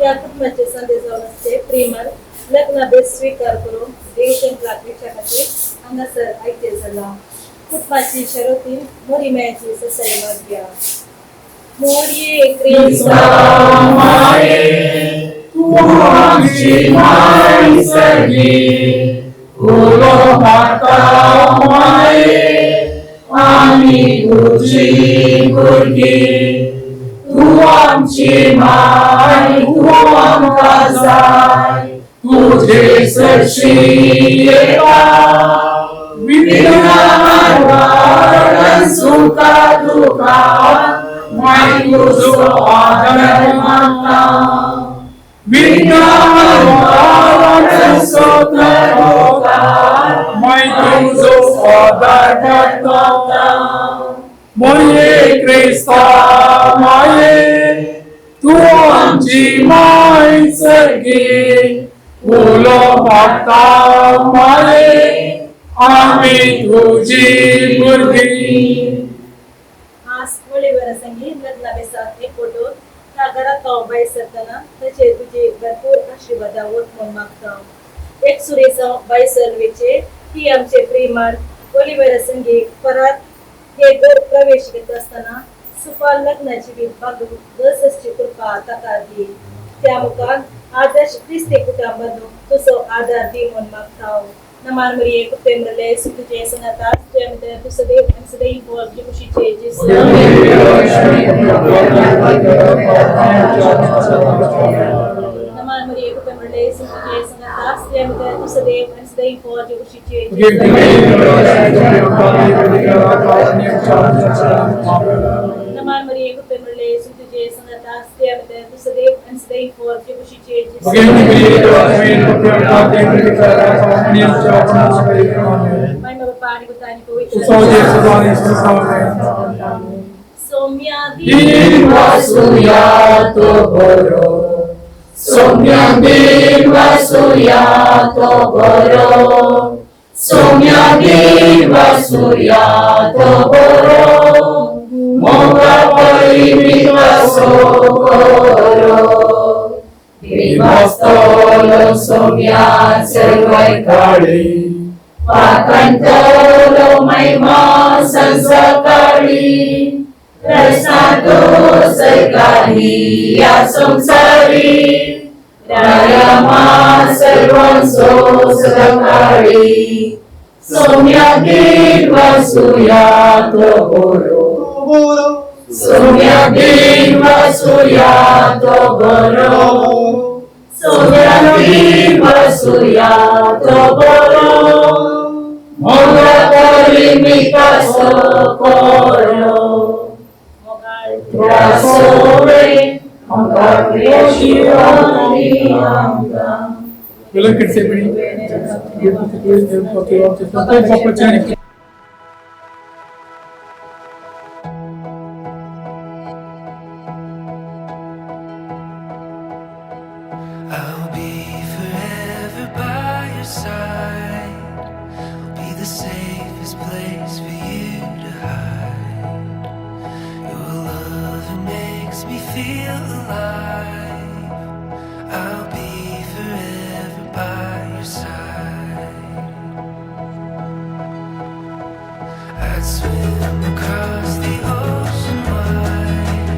या कुटुंबाचे संदेश असते प्रेमळ लग्नाभेद स्वीकार करून देवचंद्र खातीर हांगासर आयते जाला कुटुंबाची शरोतीन मोरी मेळची ससाई वाद्या मोरये क्रिस्ता माये तू आमची माय सगळी उलो माता माये आम्ही तुझी भुरगी तू आमची माय तू आमकां जाय तुझे सरशी येता विघ्नां वाडन सुखा दुखां माय तुझो आदर मागता विघ्नां वाडन सुखा दुखां माय तुझो आदर मागता मोरये क्रिस्ता माये तू आमची माय सगळी उलो माता माये आम्ही तुझी भुरगी आज वळीवर संगी लग्नाभेसात एक फोटो त्या घरात बाई सरताना त्याचे तुझे भरपूर आशीर्वाद म्हणून मागता एक सुरेश बाई सर्वेचे ही आमचे प्रेमळ वळीवर संगी परत हे घर प्रवेश घेत असताना सुपाल लग्नाची विभाग दसची कृपा ताका दी त्या मुखान आदर्श ख्रिस्ती कुटुंबांनो तुझो आधार दी म्हणून मागता नमान मरिये कुपेमरले सुतुजे सनाता जयमते तुसदे सदै बोल खुशीचे जेसु नमान मरिये कुपेमरले सुतुजे सनाता जयमते तुसदे सदै बोल खुशीचे नमान मरिये कुपेमरले सुतुजे सनाता जयमते तुसदे सदै बोल खुशीचे Mai mababani ko tayo ko ito. Somya Diva Suryato Boro Somya Diva Suryato Boro Somya Diva Suryato Boro Moga Parimiva Sokoro Divastolo Somya Servai Kali Pakantolo Maima Sansakari Rasado Sarkari Asumsari Dayama Sarvanso Sakari Somya Diva Suryato Boro Somya Diva Suryato Boro Somya Diva Suryato Boro Moga Parimika Sokoro Rasore Moga Kriyashivani Amga Bilang kerja beri, dia pakai apa cari? I'll be forever by your side. I'll be the safest place for you to hide. Your love makes me feel alive. I'll be forever by your side. I'd swim across the ocean wide.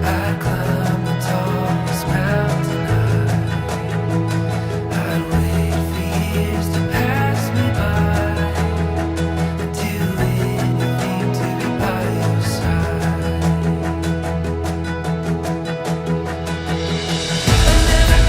I'd climb the tallest mountain high. I'd wait for years to pass me by. I'd do anything to be by your side. I've never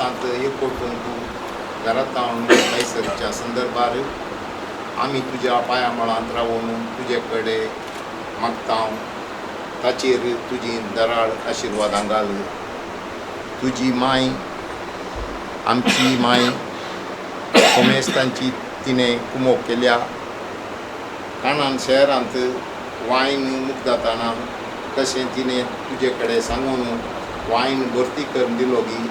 दिसांत एकवटून तूं घरांत थंयसरच्या संदर्भार आमी तुज्या पांया मळांत रावून तुजे कडेन मागता ताचेर तुजी दराळ आशिर्वादां घाल. तुजी माय आमची माय सोमेस्तांची तिणें कुमोग केल्या. काणण शहरांत वायन मुक्त जाताना कशें तिणें तुजे कडेन सांगून वायन भरती करून दिलो गी,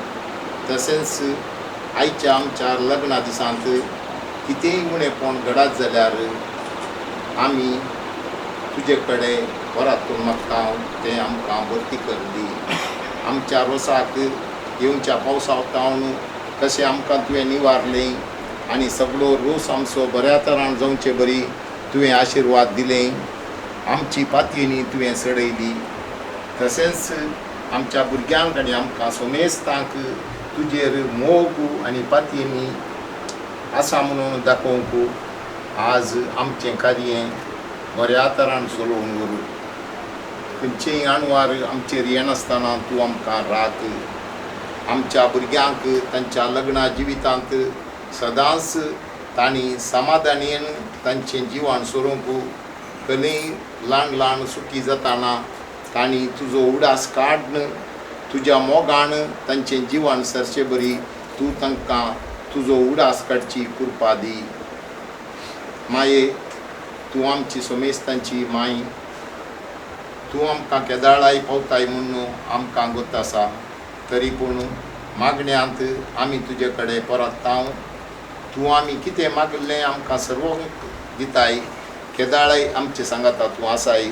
तशेंच आयच्या आमच्या लग्ना दिसांत कितेंय उणेंपण घडात जाल्यार आमी तुजे कडेन वरातून मागता तें आमकां भरती करून दी. आमच्या रोसाक येवच्या पावसांतावन कशें आमकां तुवें निवारलें आनी सगळो रोस आमचो बऱ्या तरान जावचे बरी तुवें आशिर्वाद दिलें. आमची पातयेनी तुवें सडयली. तशेंच आमच्या भुरग्यां कडेन आमकां सोमेस्तांक तुजेर मोग आनी पातयेनी आसा म्हणून दाखोवंक आज आमचें कार्य बऱ्या तरान चलोवन व्हरू. खंयचेय आणवार आमचेर येनासतना तूं आमकां राख. आमच्या भुरग्यांक तांच्या लग्ना जिवितांत सदांच तांणी समाधानीन तांचें जिवन सोरूंक खंय ल्हान ल्हान सुखी जाताना तांणी तुजो उडास काडन तुज्या मोगान तांचें जिवन सरचे बरी तूं तांकां तुजो उडास काडची कृपा दी. माये, तूं आमची सोमेस्तांची माय. तूं आमकां केदाळाय पावताय म्हणून आमकां गोत आसा. तरी पूण मागण्यांत आमी तुजे कडेन परतता. तूं आमी कितें मागलें आमकां सर्व दिताय. केदाळाय आमचे सांगाता तूं आसाय.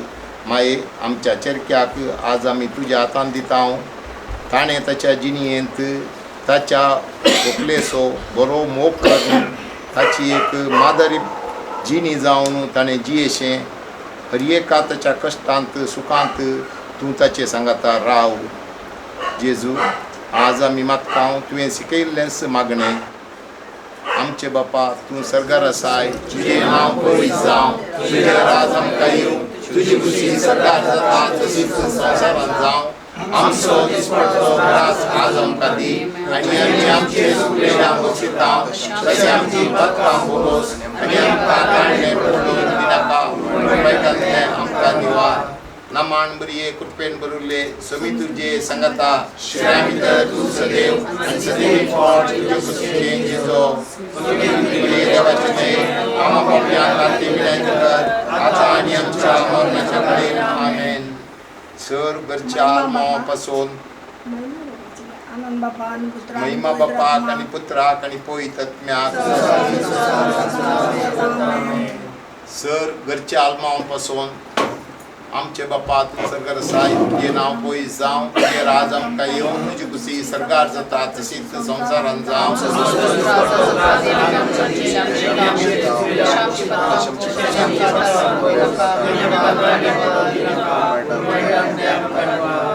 माये, आमच्या चेरक्याक आज आमी तुज्या हातांत दिता. ताणें ताच्या जिणयेंत ताच्या व्हंकलेचो बरो मोग करून ताची एक मादरी जिणी जावन ताणें जियेशें. हर एका ताच्या कश्टांत सुखांत तूं ताचे सांगाता राव. जेजू, आज आमी मागता तुवें शिकयल्लेंच मागणें. आमचे बापा, तूं सर्गार आसाय. तुजें नांव पवित्र जावं. तुजें राज आमकां येवं. तुजी खुशी सर्गार जाता तशीच संवसारांत जावं. आमचो दिसपट्टो त्रास आज आमकां दी आनी आमी आमचे चुकलेल्यांक बक्षिता तशें आमची पातकां बोरोस आनी आमकां ताणें पडून दिनाका. वायटांतलें आमकां निवार. नामान बरये कृपेन बरुल्ले समी तुजे सांगाता. श्रेया भितर तूं सदैव आनी सदैव फावट तुजे कुशीचें जेजो. देवाचें तें आमा पापयांक राती विनंती कर आतां आनी आमच्या मरणाच्या कडेन. आमेन. सर घरच्या आल्मां पासून महिमा बापाक आनी पुत्राक आनी पवित्र आत्म्याक. सर घरच्या आल्मां पासून आमचे बापा तूं सर्गार आसाय. तुजें नांव पवित्र जावं. तुजें राज आमकां येवं. तुजी खुशी सर्गार जाता तशीच संवसारांत जावं.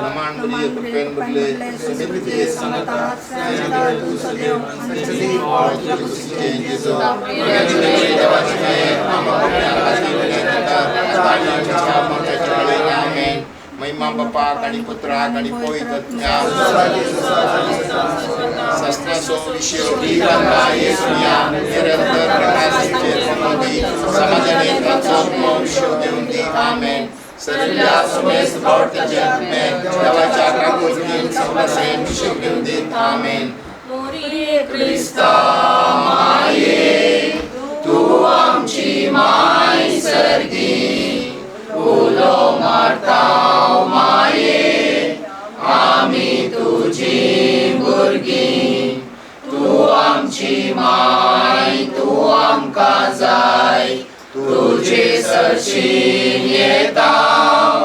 नमान बरये कृपेन बरले समी तुजे सांगाता. तूं सदैव आनी सदैव फावट तुजे कुशीचें जेजो. देवाचें तें आमा पापयांक राती विनंती कर आतां आनी आमच्या मरणाच्या कडेन. आमेन. महिमा बापाक आनी पुत्राक आनी पवित्र आत्म्याक. शास्त्राचो विशय भिकांका येसुया निरंतर प्रकाशाचेर पडून समाजाने ताचो विशय देऊन दी. आमेन. सगळ्या सोमेस भावताचे आत्मे देवाच्या काकुळीन समाजाने विशय देऊन दी. आमेन. क्रिस्ता माये, तूं आमची माय सर्गी. उलो मारतांव माये, आमी तुजी भुरगीं. तूं आमची माय, तूं आमकां जाय. तुजे सरशीन येतांव.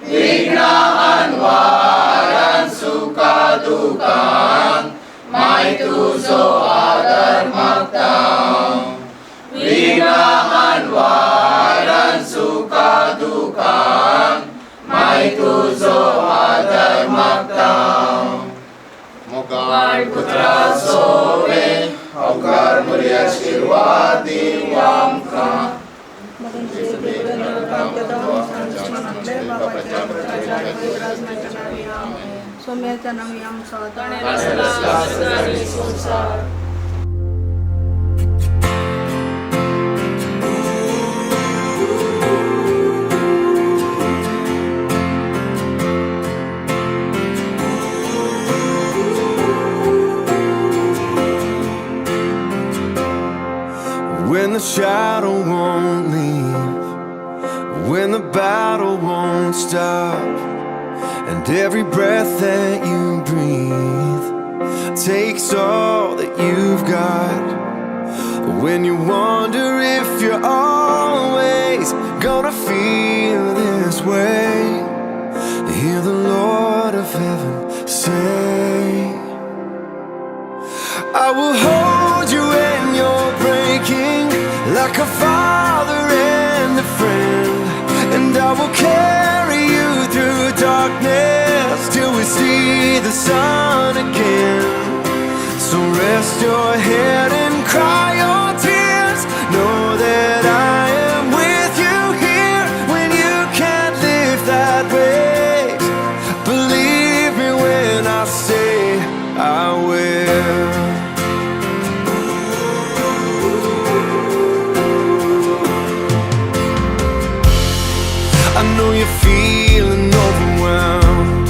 विघ्नां आनवारान सुखा दुखान माय तुजो आदार मागतांव. विघ्नां आनवारान सुखा दुखान माय तुजो आदार मागतांव. मोगाळ पुत्राचो वे अवकार मरी आशिर्वाद दिव आमकां. 소멸자 나무 양서다 When the shadow won't leave, when the battle won't stop, and every breath that you breathe takes all that you've got. When you wonder if you're always gonna feel this way, hear the Lord of heaven say, I will hold you when you're breaking, like a father and a friend, and I will carry you through darkness till we see the sun again. So rest your head and cry your tears, know that I am with you here when you can't live that way. Believe me when I say I will. I know you're feeling overwhelmed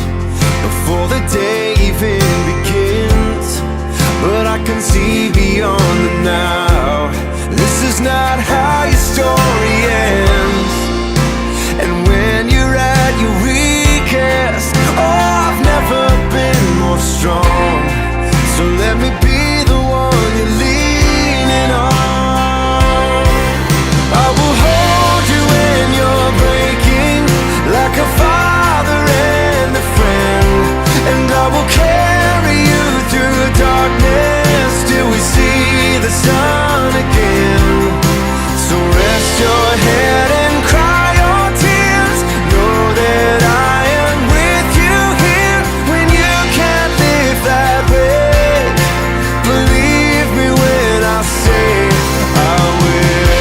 before the day even begins, but I can see beyond the now. This is not how your story ends. And when you're at your weakest, oh, I've never been more strong. So let me be the one you're leaning on. I will hold you when you're breaking, like a father and a friend, and I will carry you through darkness till we see the sun again. So rest your head and cry your tears, know that I am with you here when you can't live that way. Believe me when I say I will.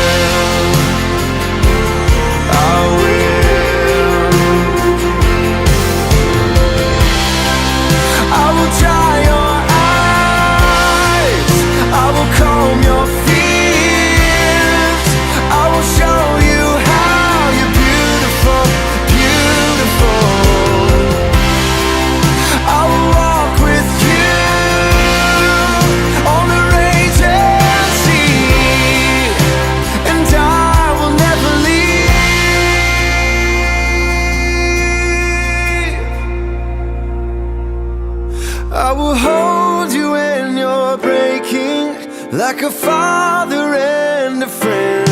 I will. I will dry your eyes, I will calm your fears, I will show you how you're beautiful, beautiful. I will walk with you on the raging sea, and I will never leave. I will hold you when you're breaking, like a father and a friend,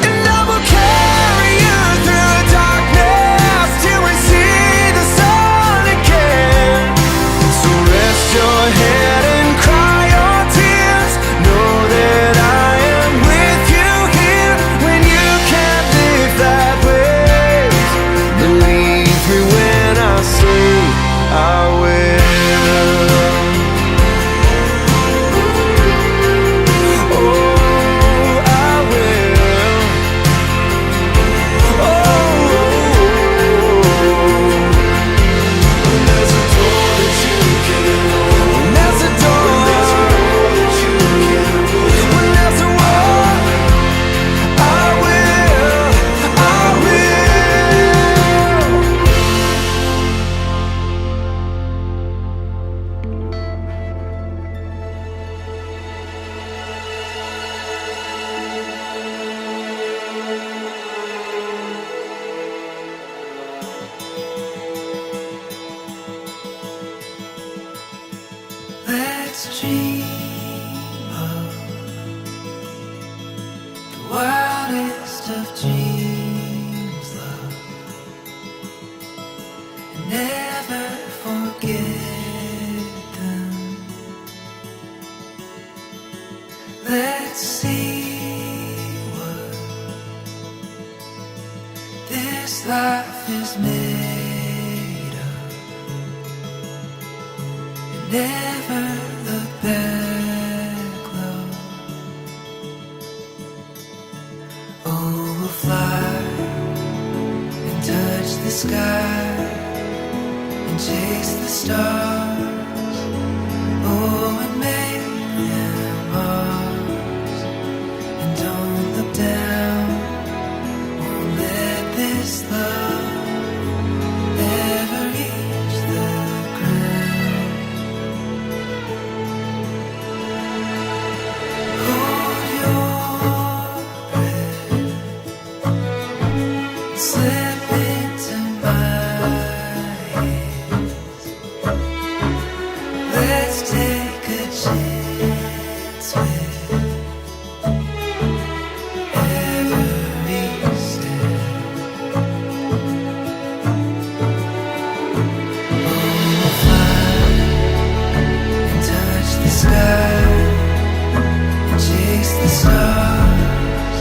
and I will carry you through darkness till we see the sun again. So rest your head and cry your tears, know that I am with you here when you can't live that way. Believe me when I say I will. Let's dream of the wildest of dreams, love, and never forget them. Let's see what this life is made of, and never look back, love. Oh, we'll fly and touch the sky and chase the stars, oh, and make them ours. And don't look down, won't let this love ever reach the ground. Hold your breath, slip into my hands. Let's take a chance with every step. Oh, fly and touch the sky and chase the stars.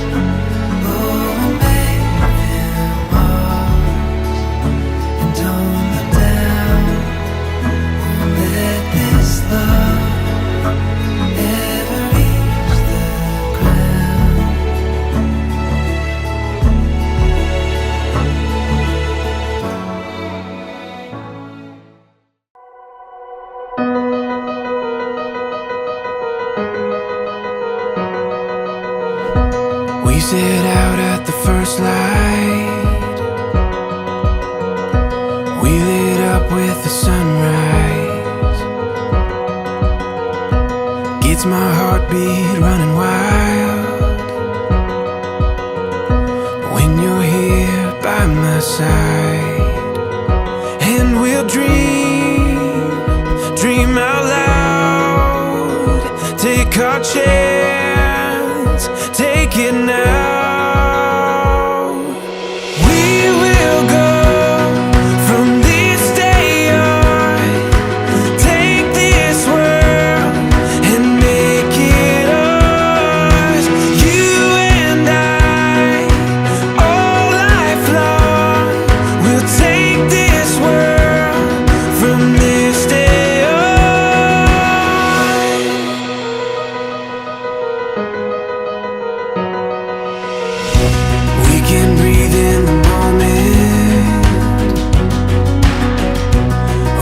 Oh, and make them ours. And don't look down, won't let this love ever reach the ground. We set out at the first light. We lit up with the sunrise. Gets my heartbeat running wild when you're here by my side. And we'll dream out loud. Take our chance, take it now. We will go from this day on. Take this world and make it ours. You and I, all lifelong. We'll take this world from this day on. We can breathe in the moment.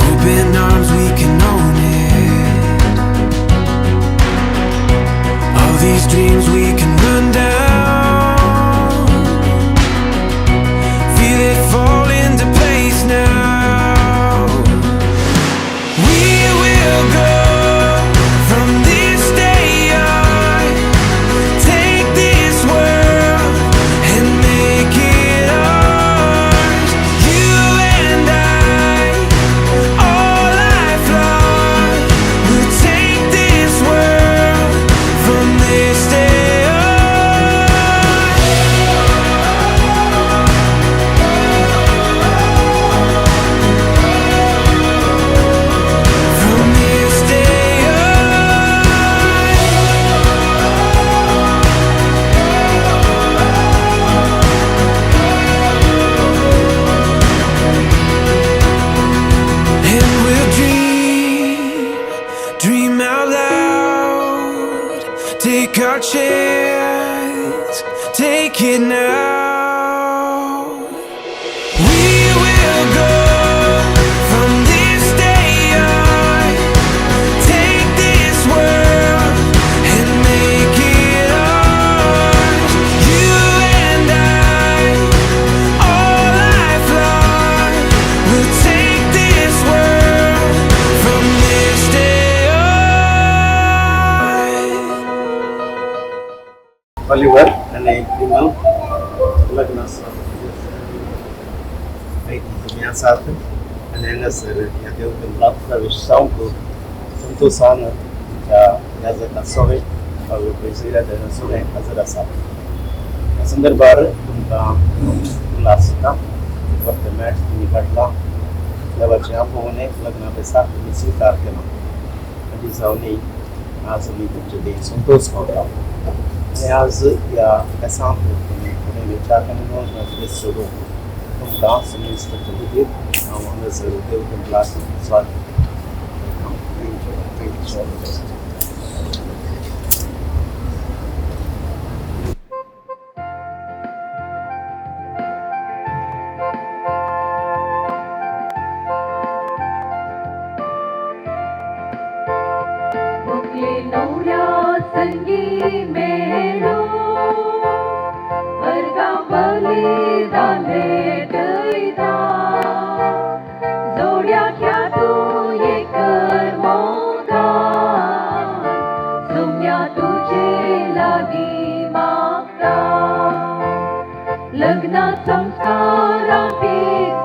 Open arms, we can own it. All these dreams we can run down. Feel it fall into place now. We will go from this day on. Take this world and make it ours. You and I, all lifelong. We'll take this world from this day on. From this day and we'll dream out loud. Take our chance, take it now. We will go from this day on. Take this world and make it ours. You and I, all lifelong. We'll take this world from this day on. Oliver અને પ્રિમલ લગ્ન minha sata અને એના sir ત્યાં તેઓ પ્રાપ્ત વિશ્વાસકો સંતોષાન યાદ કસોવે હવે પ્રેસિડા de națiune hazara sa સંદર્ભાર ક્લાસિકા વર્તમાન નિકટલા લવચ્યા પોને લગ્ન પેસા સ્વીકાર કેનો आणि जाऊनी आज मी तुमचे संतोष होता आणि आज या एसांपल पुणे विचार करणे सुरू तुमका समिस्त तुझे आम्हाला जरूर देव तुमला स्वागत थँक्यू सो मच संगी मेळो वर्गा बलिदान भेटयता जोड्या ख्यातू ये कर मोगान सुम्या तुझे लागी मागता लग्न संस्कारांती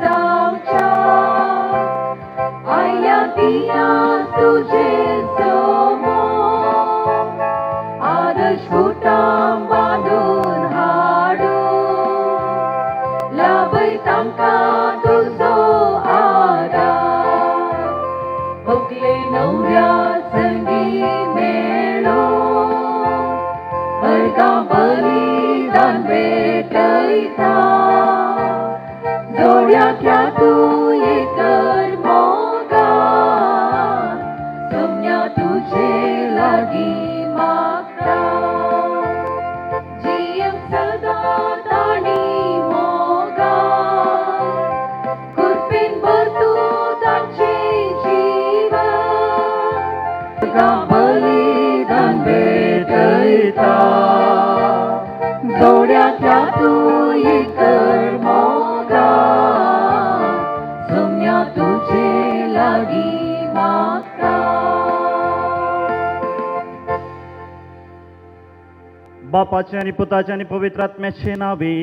जावच्या आया दिया तुझे समोर आदर्श कुटुंब बांधून हाडू लाभय तांकां तुझो आदार भोगले नवऱ्या संगी मेळो वर्गा बलिदान भेटयता जोड्या ख्यातू ये कर मोगान सोम्या तुझे लागी मागता जीव सदा ताणी मोगान कुर्पीन भरतू तांचे जीवन वर्गा बलिदान भेटयता जोड्या ख्यातू ये कर मोगान सोम्या तुझे लागी मागता बापाचे आणि पुताचे आणि पवित्र आत्म्याचे नावे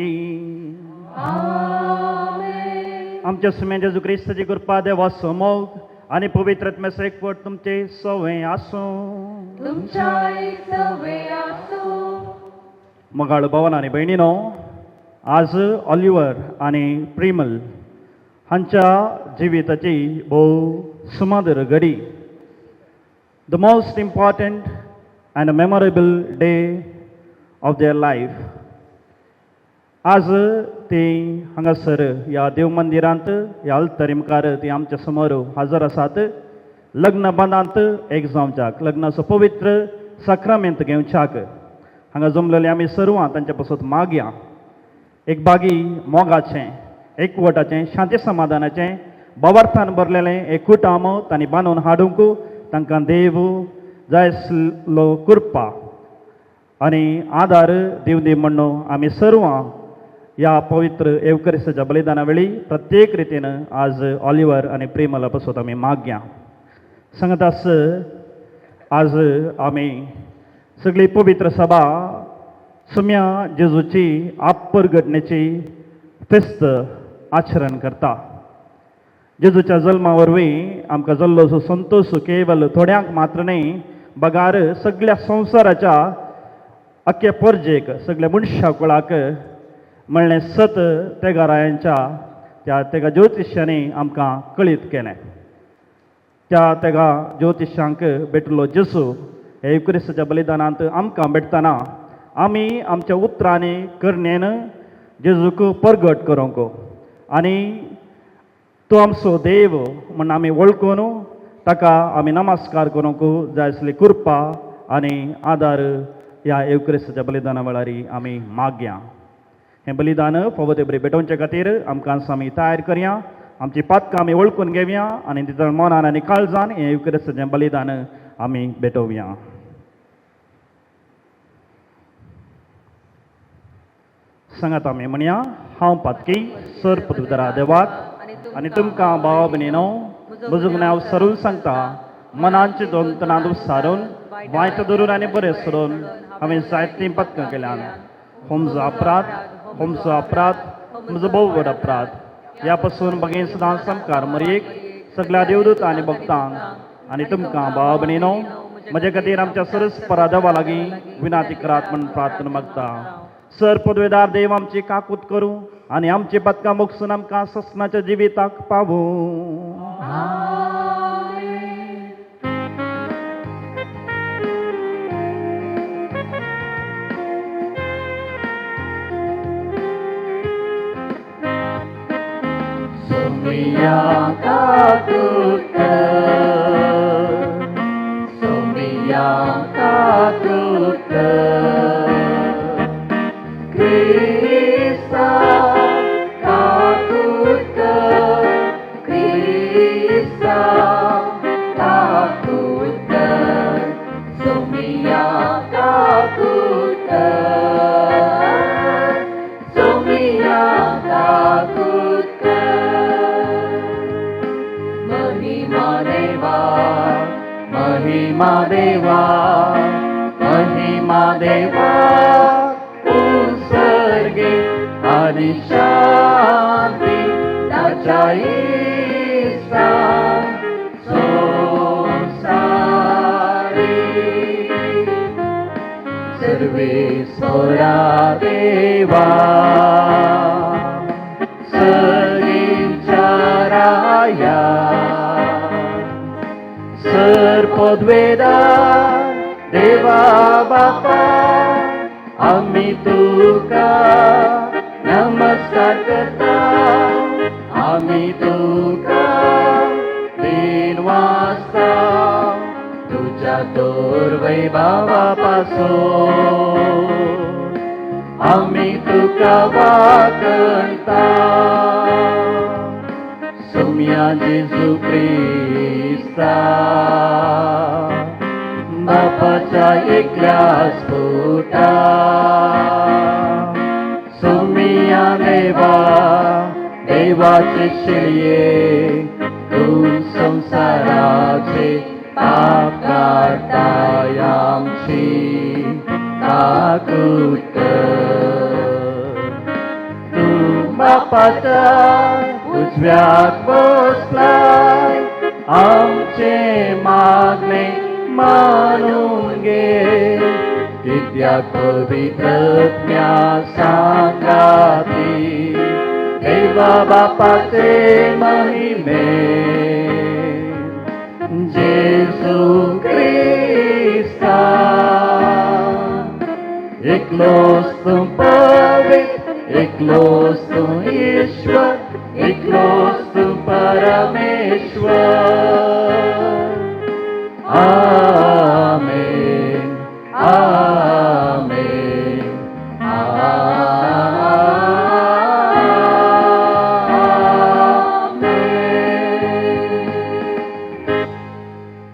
आमेन आमच्या सुम्या जेजू ख्रिस्ताची कृपा देवा समोर आणि पवित्र आत्म्याचा एकवट तुमचे सवय आसो तुमच्या सवे आसो मगाळ भवन आणि बहिणीनो आज ऑलिव्हर आणि प्रिमल हांच्या जिविताची भोव सुमादर घडी the most important and memorable day of their life आज ते हांगासर ह्या देव मंदिरांत ह्या अल्तरी मुखार ती आमच्या समोर हजर आसात लग्न बंदांत एक जावच्याक लग्नाचो पवित्र साक्रामेंत घेवच्याक हांगा जमलेले आमी सर्वां तांचे पासून मागया एक बागी मोगाचें एकवटाचें शांती समाधानाचें भावार्थान भरलेलें एक कुटुंब तांणी बांदून हाडूंक तांकां देव जाय आसलो कृपा आनी आदार दिव दी म्हणून आमी सर्वां ह्या पवित्र एवकरिस्ताच्या बलिदाना वेळी प्रत्येक रितीन आज ऑलिव्हर आनी प्रेमला पासून आमी मागया सांगतास आज आमी सगळी पवित्र सभा सुम्या जेजूची आपरघटनेची फेस्त आचरण करता जेजूच्या जल्मा वरवीं आमकां जाल्लो जो संतोश केवल थोड्यांक मात्र न्ही बगार सगळ्या संवसाराच्या अख्ख्या पर्जेक सगळ्या मनशा कुळाक म्हणलें सत तेगारायांच्या त्या तेगा ज्योतिश्यांनी आमकां कळीत केलें त्या तेगा ज्योतिश्यांक भेटलो जेसू हे युक्रिस्ताच्या बलिदानांत आमकां भेटतना आमी आमच्या उतरांनी करण्यान जेजूक परगट करूंक आनी तो आमचो देव म्हण आमी वळखून ताका आमी नमस्कार करूंक जाय आसली कृपा आनी आदार ह्या युक्रिस्ताच्या बलिदाना वेळारी आमी मागया हें बलिदान फावो बरी भेटोवचे खातीर आमकां आमी तयार करया आमची पातकां आमी वळखून घेवया आनी तितून मनान आनी काळजान हें युक्रिस्ताचें बलिदान आमी भेटोवया सांगात आमी म्हणया हांव पातकी सर पदवीधरा देवाक आनी तुमकां भाव भयणीनो म्हजो नांव सरून सांगता मनांचे दोन तनांद सारून वायट धरून आनी बरें सरून हांवें जायतीं पदकां केल्यान हो म्हजो अपराध म्हजो भोव व्हड अपराध ह्या पासून बगेन सदां संस्कार मरयेक सगळ्या देवदूत आनी भक्तांक आनी तुमकां भाव भयणीनो म्हजे खातीर आमच्या सरस्परा देवा लागीं विनाती करात म्हूण प्रार्थना मागता सर पदवेदार देव आमची काकूत करूं आनी आमची पदकां मोगसून आमकां ससनाच्या जिविताक पावूं सोमिया काकूत सोमिया काकूत Krista takut Krista takut Sumia सोमिया तातूत महिमा देवा महिमा देवा महिमा देवा उत्सर्गे आणि शांती त्याच्या ईसा संसारी सर्वेश्वरा देवा सगळींच्या राया सर्पद्वेदार देवा बापा आम्ही तुका नमस्कार करता आम्ही तुका दिन वाजता तुझ्या तोर वैभवापासून आम्ही तुका वाकणता सोम्या जेजू ख्रिस्ता बापाच्या एकल्या स्फोटा सोमिया देवा देवाचे शिळये तू संसाराचे पाप काढताय आमची ताकूत तू बापाच्या उजव्यात बसलाय आमचे मागणे मानून घे कित्या पवित्रज्ञा सांगाती देवा बापाचे महिमे जेसू ख्रिस्ता एकलोस तू पवित्र एकलोस तू ईश्वर एकलोस तू परमेश्वर आमेन आमेन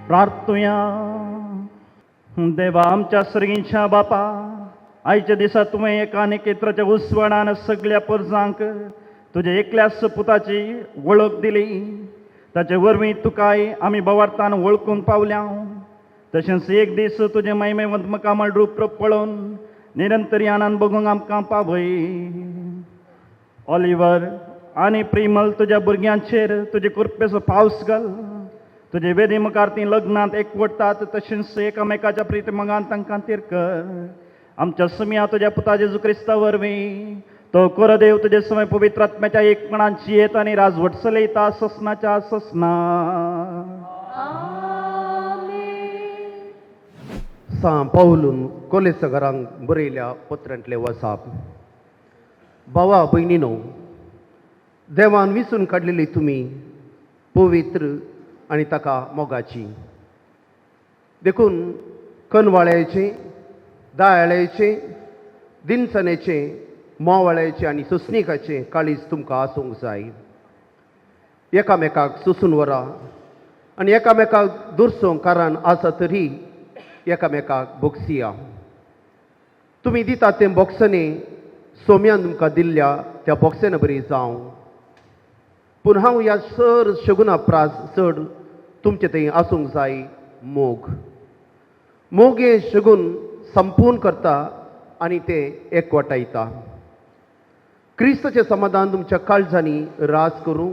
प्रार्थूया देवा आमच्या सर्गींच्या बापा आयच्या दिसा तुवें एकाने केत्राच्या उसवणान सगळ्या परजांक तुझ्या एकल्याच पुताची वळख दिली ताचे वरवीं तुकाय आमी भवार्थान वळखून पावल्या तशेंच एक दीस तुजें महिमेवंत मकामळ रूप पळोवन निरंतरी आनंद बघूंक आमकां पावय ऑलिव्हर आनी प्रिमल तुज्या भुरग्यांचेर तुजे कृपेचो पावस घाल तुजे वेदी मुखार तीं लग्नांत एकवटतात तशेंच एकामेकाच्या प्रीती मगान तांकां तीर कर आमच्या सुमिया तुज्या पुता जेजू क्रिस्ता वरवीं तो कोरदेव तुजे समय पवित्र आत्म्याच्या एकपणाची येत आनी राजवट चलयता ससनाच्या ससना सा पावलून कोलेस घरांक बरयल्या पत्रांतले वसाप भावा भयणीनो देवान विसून काडलेली तुमी पवित्र आनी ताका मोगाची देखून कनवाळ्याचे दायाळ्याचे दिनसनेचे मोवाळ्याचे आनी सुसणिकाचे काळीज तुमकां आसूंक जाय एकामेकाक सुसून व्हरा आनी एकामेकाक दुरसोंक कारण आसा तरी एकामेकाक बोगसिया तुमी दितात तें बोक्सने सोम्यान तुमकां दिल्ल्या त्या बोक्सेन बरी जावं पूण हांव ह्या सर शगुना प्रास चड तुमचे थंय आसूंक जाय मोग मोग हे शगून संपूर्ण करता आनी ते एकवटायता क्रिस्ताचें समाधान तुमच्या काळजांनी रास करूं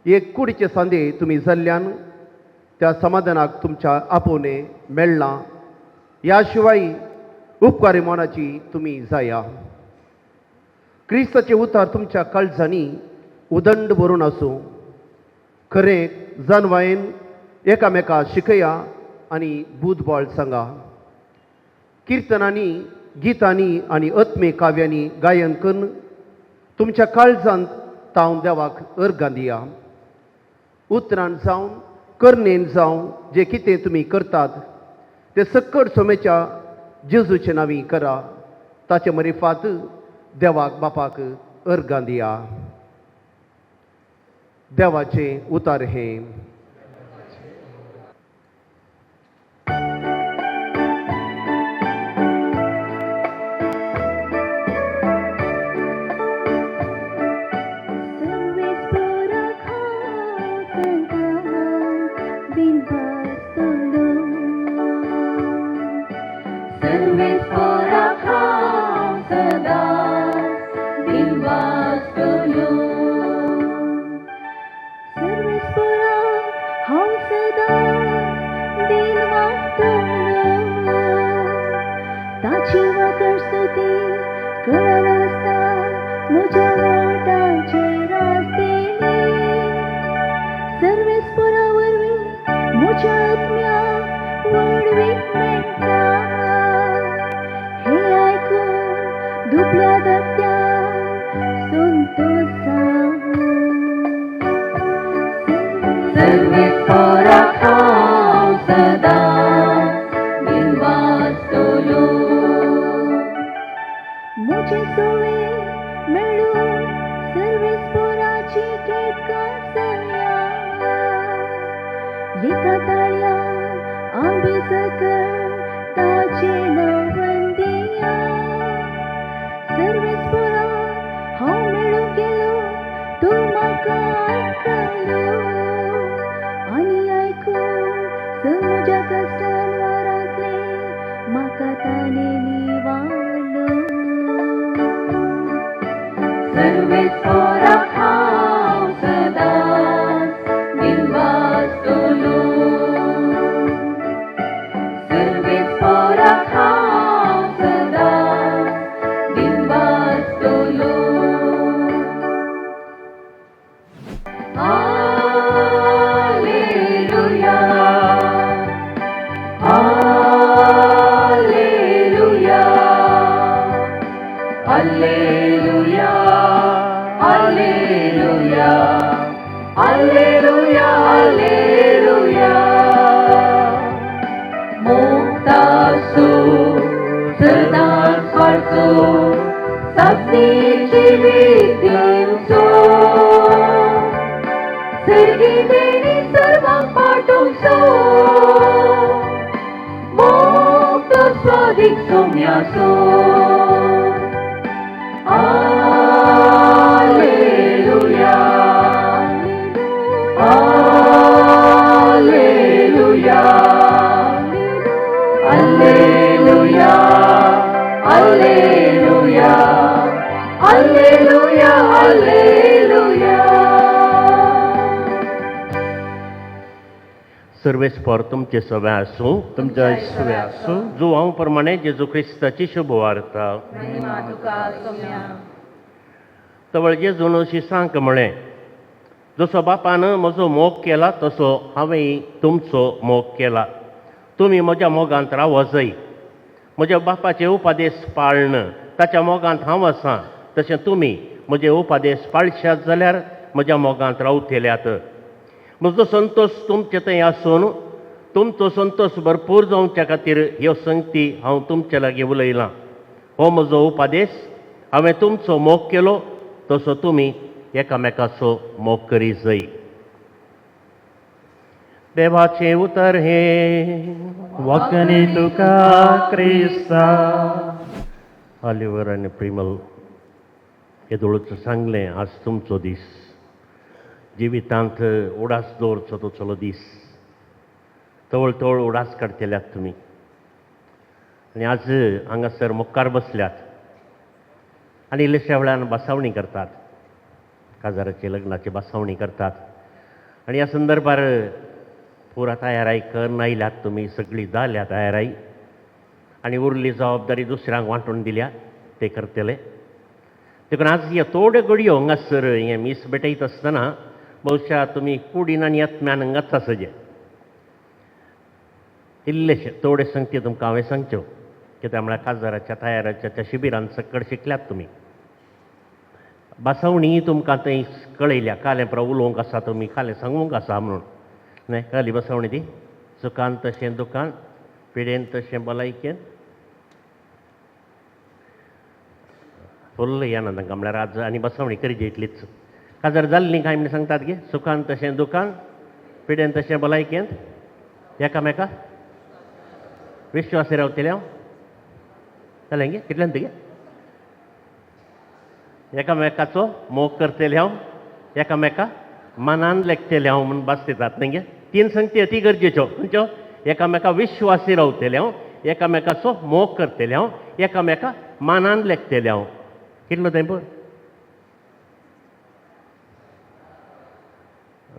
एक कुडीचे सांदे तुमी जाल्ल्यान त्या समाधानाक तुमच्या आपोवणे मेळना ह्या शिवाय उपकारी मोनाची तुमी जाया क्रिस्ताचे उतार तुमच्या काळजांनी उदंड भरून आसूं खरें जानवायेन एकामेका शिकया आनी बुधबळ सांगा किर्तनांनी गितांनी आनी अत्मे काव्यांनी गायन करून तुमच्या काळजांत ताव देवाक अर्गां दिया उतरान जावन कर्णेन जावं जे कितें तुमी करतात ते सक्कड सोमेच्या जेजूचे नांवी करा ताचे मरिफात देवाक बापाक अर्गां दिया देवाचे उतार हे करसुती कळनासता म्हज्या वाटाचे रास्तेले सर्वेस्परा वरवीं म्हज्या आत्म्या वळवीक मेळटा हे आयकून दुबळ्या धाकट्या संतोषा सर्वेस्पराक हांव सदां दिनवासतलो म्हजे सोळे मेळून सर्वेस्पराची केतकां चलया एका ताळया आंबे सकळ ताचे नांवन दिया सर्वेस्परा हांव मेळूं गेलो तूं म्हाका आयकलो आनी आयकून स म्हज्या कश्टान वारांतले म्हाका ताणे निवाळलो सर्वेस्पराक हांव सदांच दिनवासतलो सर्वेस्पराक हांव सदांच दिनवासतलो hallelujah hallelujah hallelujah hallelujah hallelujah hallelujah मोक्तासो सदांच वाडचो सासणेची विद्येचो सर्गी देणी सर्वांक पाठोवचो मोक्त स्वादीक सोम्याचो hallelujah hallelujah hallelujah hallelujah hallelujah hallelujah सर्वेस्पर तुमचे सवे आसूं तुमच्या सवे आसूं जुवांव प्रमाणे जेजू क्रिस्ताची शुभ वार्ता तवळ जेजून अशी सांग म्हळें जसो बापान म्हजो मोग केला तसो हांवें तुमचो मोग केला तुमी म्हज्या मोगांत रावजय म्हज्या बापाचे उपादेश पाळन ताच्या मोगांत हांव आसां तशें तुमी म्हजे उपादेश पाळशात जाल्यार म्हज्या मोगांत रावतल्यात म्हजो संतोश तुमचे थंय आसून तुमचो संतोश भरपूर जावच्या खातीर ह्यो संगती हांव तुमचे लागीं उलयलां हो म्हजो उपादेश हांवें तुमचो मोग केलो तसो तुमी एकामेकाचो मोग करी जय देवाचें उतर हे वखणी तुका क्रिस्ता ऑलिव्हर आनी प्रिमल येदोळूच सांगलें आज तुमचो दीस जिवितांत उडास दवरचो तुजो दीस तवळ तवळ उडास काडटल्यात तुमी आनी आज हांगासर मुखार बसल्यात आनी इल्लेशा वेळान बासावणी करतात काजाराचे लग्नाची बासावणी करतात आनी ह्या संदर्भार पुरा तयाराई करून आयल्यात तुमी सगळीं जाल्या तयाराई आनी उरली जबाबदारी दुसऱ्यांक वांटून दिल्या ते करतले देखून आज ह्या थोड्यो घडयो हांगासर हें मीस भेटयत आसतना भोवशा तुमी कुडीन आनी आत्म्यान हांगाच आसजे इल्लेशे थोडे संगती तुमकां हांवें सांगच्यो कित्याक म्हळ्यार काजाराच्या तयाराच्या त्या शिबिरांत सकट शिकल्यात तुमी बासावणी तुमकां थंय कळयल्या काले प्र उलोवंक आसा तुमी काले सांगूंक आसा म्हणून न्हय कळली बासावणी ती सुखान तशें दुखान पिडेन तशें भलायकेन फुल्ल येना तांकां म्हळ्यार आज आनी बासावणी करी इतलीच काजार जाल्ली न्ही कांय म्हण सांगतात गे सुखान तशें दुखान पिडेन तशें भलायकेंत एकामेका विश्वासी रावतले हांव जालें गे कितल्यान तुगे एकामेकाचो मोग करतले हांव एकामेका मनान लेखतले हांव म्हणून बास दितात न्ही गे तीन संगती अती गरजेच्यो खंयच्यो एकामेका विश्वासी रावतले हांव एकामेकाचो मोग करतले हांव एकामेका मनान लेखतले हांव कितलो तें पळय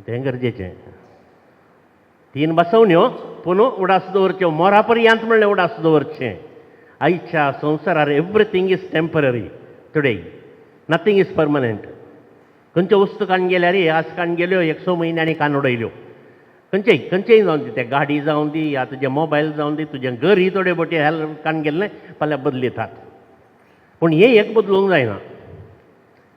तें गरजेचें तीन बसवण्यो पूण उडास दवरच्यो मोरा पर्यंत म्हणलें उडास दवरचें आयच्या संवसारार everything is temporary today, nothing is permanent. खंयच्यो वस्तू काडून गेल्यार आज काडून गेल्यो 100 म्हयन्यांनी कान उडयल्यो. खंयचेय जावन दी, ते गाडी जावन दी या तुजे मोबायल जावन दी, तुजें घर ही थोडे बोटी काडून गेल्लें फाल्यां बदलितात. पूण हें एक बदलूंक जायना.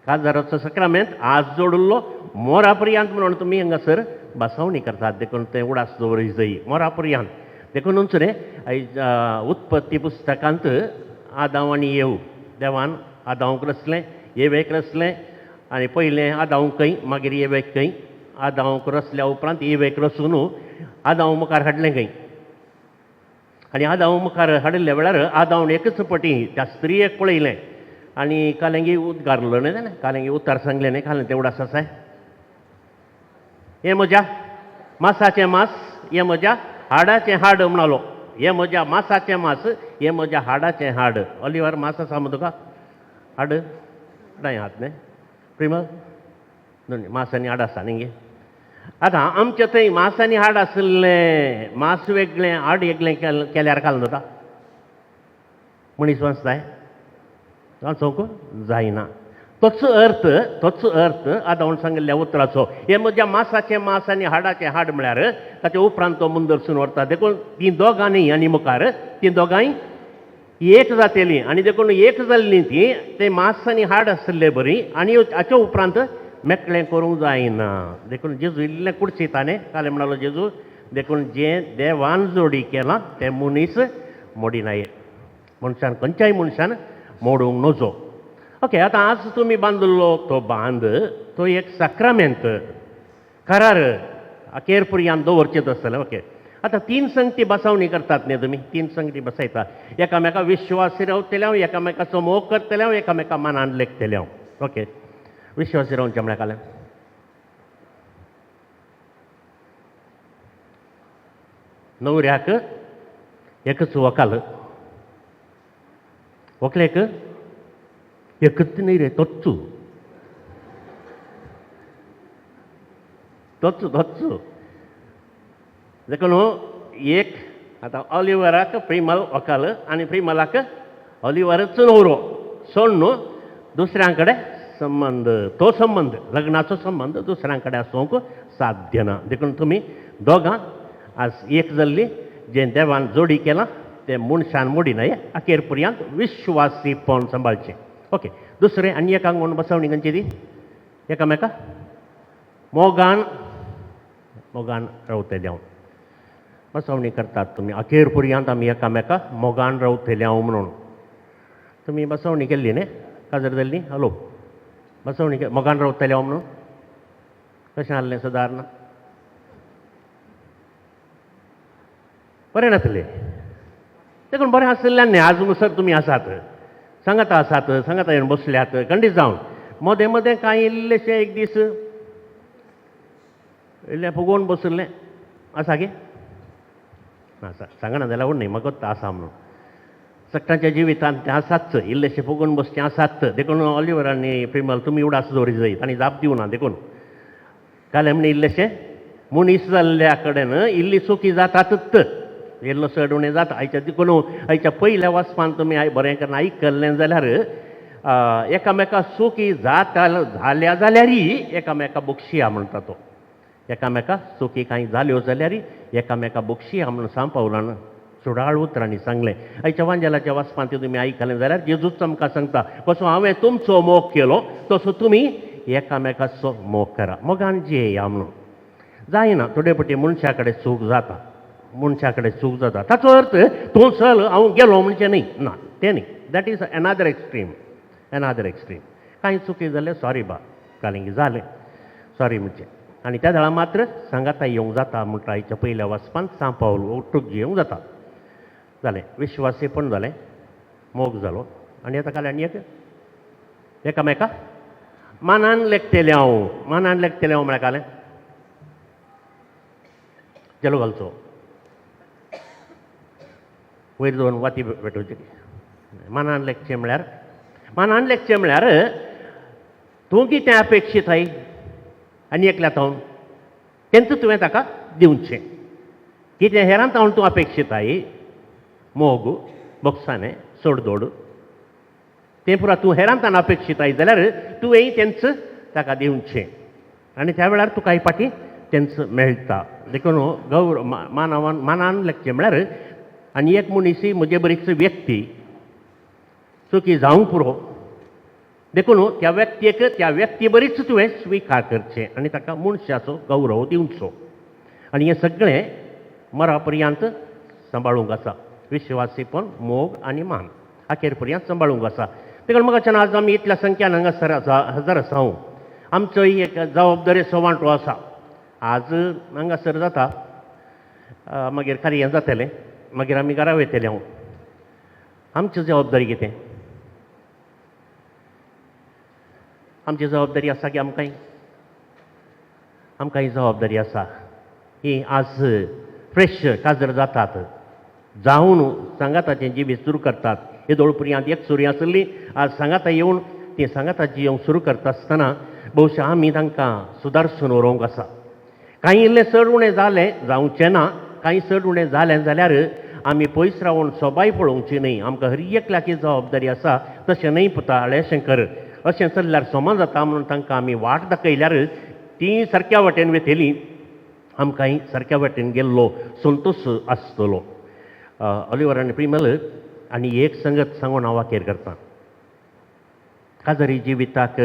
काजाराचो सक्रामेंत आज जोडुल्लो मोरापर्यंत म्हणून तुमी हांगासर बसवणी करतात. देखून तें उडास दवरूंक जायी मोरापर्यंत. देखूनच रे उत्पत्ती पुस्तकांत आदाम आनी येव, देवान आदामाक रचलें, येवेक रचलें, आनी पयलें आदामाकय मागीर येवेकय. आदामाक रचल्या उपरांत येवेक रचून आदामा मुखार हाडलें खंय. आनी आदामा मुखार हाडिल्ल्या वेळार आदामान एकच पटी त्या स्त्रियेक पळयलें आनी कालेंगी उद्गारलो न्ही ताणें, कालेंगी उतार सांगलें न्ही, खालें तें उडास आसाय. हें म्हज्या मांसाचें मांस, हें म्हज्या हाडाचें हाड म्हणलो. हें म्हज्या मांसाचें मांस, हें म्हज्या हाडाचें हाड. ऑलिवर मांस आसा मग तुका, हाड नाही आहात न्ही प्रिमल, मांस आनी हाड आसा न्ही. आतां आमच्या थंय मांस आनी हाड आसलें, मांस वेगळें हाड वेगळें केल्यार घालून जाता. मनीस मांस जाय चवक जायना. तोच अर्थ आदामान सांगिल्ल्या उतराचो. हे म्हज्या मांसाचें मांस आनी हाडाचें हाड म्हळ्यार ताचे उपरांत तो मुंदरसून व्हरता. देखून तीं दोगांनी आनी मुखार तीं दोगांय एक जातेलीं. आनी देखून एक जाल्लीं तीं, तें मांस आनी हाड आसलें बरी, आनी हाच्या उपरांत मेकळें करूंक जायना. देखून जेजू इल्लें कुडचयतालें, कालें म्हणलो जेजू, देखून जें देवान जोडी केलां तें मनीस मोडिनाये. मनशान खंयच्याय मनशान मोडूंक नजो. ओके, आतां आज तुमी बांदलो तो बांद, तो एक सक्रामेंत, करार अखेर पर्यंत दवरचेच आसतलें. ओके, आतां 3 संगती बसवणी करतात न्ही तुमी, 3 संगती बसयता. एकामेका विश्वासी रावतल्या, एकामेकाचो मोग करतल्या, एकामेका मनान लेखतल्या. ओके, विश्वासी रावचें म्हळ्यार कालें न्हवऱ्याक एकच व्हंकल, व्हंकलेक एकच न्ही रे, तोच देखून एक आतां ऑलिवराक प्रिमल व्हंकल आनी प्रिमलाक ऑलिवरच न्हवरो. सोड न्हू दुसऱ्यां कडेन संबंध, तो संबंध लग्नाचो संबंध दुसऱ्यां कडेन आसूंक साध्य ना. देखून तुमी दोगां आज एक जाल्लीं, जें देवान जोडी केलां तें मनशान मोडिनाय, अखेर पर्यंत विश्वासीपण सांबाळचें. ओके, दुसरें आनी एकाक म्हणून बसवणी खंयची ती, एकामेका मोगान रावतले हांव. बसवणी करतात तुमी अखेर पर्यंत आमी एकामेका मोगान रावतले हांव म्हणून. तुमी बसवणी केल्ली न्ही, काजर जाल्ली, हलो बसवणी मोगान रावतले हांव म्हणून. कशें आहलें सुदारना, बरें नासलें. देखून बरें आसलें न्ही. आज मुसर तुमी आसात, सांगाता आसात, सांगाता येवन बसल्यात, खंडीत जावन मदें मदें कांय इल्लेशें एक दीस इल्लें फुगोवन बसलें आसा गे, आसा सांगना जाल्यार उड न्ही, म्हाका आसा म्हणून. सकाळच्या जिवितांत तें आसाच, इल्लेशें फुगोवन बसचें आसात. देखून ऑलिवर आनी प्रिमल तुमी उडास दवरी जाय, तांणी जाप दिवना. देखून कालें म्हणलें इल्लेशें मनीस जाल्ल्या कडेन इल्ली चुकी जातातच, इल्लो चड उणें जाता. देखून हाच्या पयल्या वचपान तुमी बरें करून आयकल्लें जाल्यार एकामेका चुकी जाल्या जाल्यारय एकामेका बक्षिया म्हणटा तो. एकामेका चुकी कांय जाल्यो जाल्यार एकामेका बक्षिया म्हणून सांपावलान सुडाळ उतरांनी सांगलें. हाच्या वांजेलाच्या वचपान तें तुमी आयकलें जाल्यार जेजूच आमकां सांगता, कसो हांवें तुमचो मोग केलो तसो तुमी एकामेकाचो मोग करा. मोगान जियेया म्हणून. जायना थोडे फावटी मनशा कडेन चूक जाता, मनशा कडेन चूक जाता, ताचो अर्थ तूं चल हांव गेलो म्हणजे न्ही, ना तें न्ही. That is another extreme. कांय चुकी जाल्यार सॉरी बा कालिंगी जालें, सॉरी म्हणचें. आनी त्या वेळा मात्र सांगाता येवंक जाता म्हणटा. हाच्या पयल्या वचपान सांपावल ओटूक जियोंक जाता. जालें, विश्वासी पण जालें, मोग जालो. आनी आतां काल आनी एकामेका मानान लेखतलें हांव. मानान लेखतलें हांव म्हळ्यार कालें चलो घालचो, वयर दोन वाती भेटोवची. मानान लेखचें म्हळ्यार तूं कितें अपेक्षीत आय आनी एकल्या तावन तेंच तुवें ताका दिवचें. कितें हेरांत तावन तूं अपेक्षीत आय, मोग, बोगसाणें, सोडदोड तें पुरा तूं हेरांतान अपेक्षीत आयज जाल्यार तुवेंय तेंच ताका दिवचें आनी त्या वेळार तुका ही पाटी तेंच मेळटा देखून गौरव मानान लेखचें म्हळ्यार आनी एक मनीस म्हजे बरीच व्यक्ती चुकी जावंक पुरो देखून त्या व्यक्ती बरीच तुवें स्विकार करचें आनी ताका मनशाचो गौरव दिवचो आनी हें सगळें मरा पर्यंत सांबाळूंक आसा विश्वासीपण मोग आनी मान अखेर पर्यंत सांबाळूंक आसा देखून म्हाका आज आमी इतल्या संख्यान हांगासर हजर आसा आमचो ही एक जबाबदारेचो वांटो आसा आज हांगासर जाता मागीर कार्य जातलें मागीर आमी घरा वयतले आमची जबाबदारी कितें आमची जबाबदारी आसा की आमकां ही जबाबदारी आसा ही आज फ्रेश काजर जातात जावन सांगाताचें जिवीत सुरू करतात हे दोळपुर्यांत एक सुरी आसली आज सांगाता येवन ती सांगाताची येवंक सुरू करता आसतना भोवशा आमी तांकां सुदारसून व्हरूंक आसा कांय इल्लें चड उणें जालें जावचें ना कांय चड उणें जालें जाल्यार आमी पयस रावन सोबाय पळोवची न्ही आमकां हर एकल्याची जबाबदारी आसा तशें न्हय पुता हळेशें कर अशें चल्ल्यार समान जाता म्हणून तांकां आमी वाट दाखयल्यार ती सारक्या वाटेन वेतेली आमकांय सारक्या वाटेन गेल्लो संतोश आसतलो ऑलिव्हर आनी प्रिमल आनी एक संगत सांगून हांव वाकेर करतां काजरी जिविताक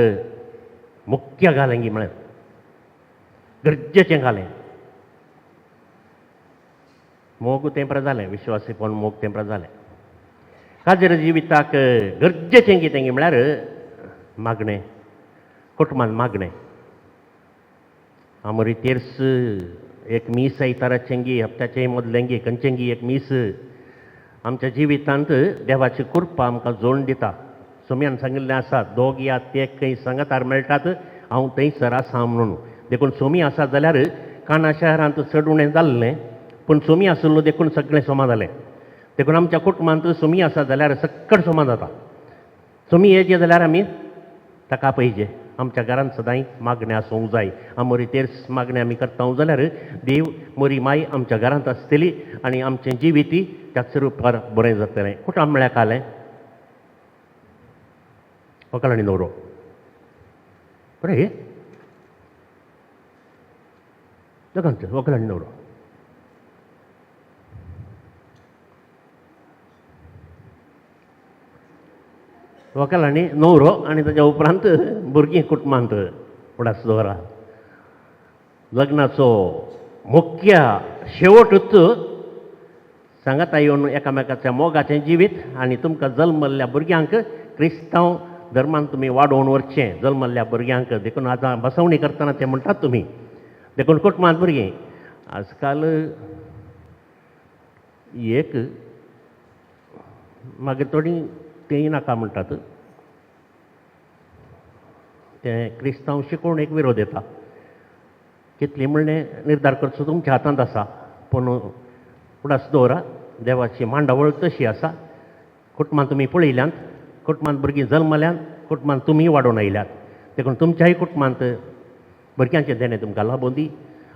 मुख्य घालंगी म्हळ्यार गरजेचें घालें मोग तेंपरा जालें विश्वासीपण मोग तेंपरा जालें काजर जिविताक गरजेचें कितें म्हळ्यार मागणें कुटुंबान मागणें आमोरी तेर्स एक मीस आयताराचेंगी हप्त्याचे मदलेंगी खंयचेंगी एक मीस आमच्या जिवितांत देवाची कृपा आमकां जोड दिता सुम्यान सांगिल्लें आसा दोग या ते खंय सांगातार मेळटात हांव थंयसर आसा म्हणून देखून सोमी आसा जाल्यार काना शहरांत चड उणें जाल्लें पूण सोमी आसलो देखून सगळें सोमा जालें देखून आमच्या कुटुंबांत सोमी आसा जाल्यार सक्कड सोमा जाता सोमी येजे जाल्यार आमी ताका पयजे आमच्या घरांत सदांय मागणें आसूंक जाय आमोरी तेर्स मागणें आमी करता जाल्यार देव मोरी माय आमच्या घरांत आसतली आनी आमचें जिवीती त्याच रुपार बरें जातलें कुटाम म्हळ्यार कालें व्हंकल आनी न्हवरो बरें दोगांचो व्हंकल आनी न्हवरो व्हंकल आनी न्हवरो आनी ताच्या उपरांत भुरगीं कुटुंबांत उडास दवरा लग्नाचो मुख्य शेवटूच सांगाता येवन एकामेकाच्या मोगाचें जिवीत आनी तुमकां जल्मल्ल्या भुरग्यांक क्रिस्तांव धर्मान तुमी वाडोवन व्हरचें जल्मल्ल्या भुरग्यांक देखून आतां बसवणी करतना तें म्हणटात तुमी देखून कुटुंबांत भुरगीं आजकाल एक मागीर थोडीं तेंय नाका म्हणटात तें क्रिस्तांव शिकोवण एक विरोध येता कितली म्हणलें निर्धार करचो तुमच्या हातांत आसा पूण उडास दवरा देवाची मांडावळ तशी आसा कुटुंबांत तुमी पळयल्यांत कुटुंबांत भुरगीं जल्मल्यांत कुटुंबांत तुमी वाडोवन आयल्यात देखून तुमच्याय कुटुंबांत भुरग्यांचें देणें तुमकां लाबोवन दी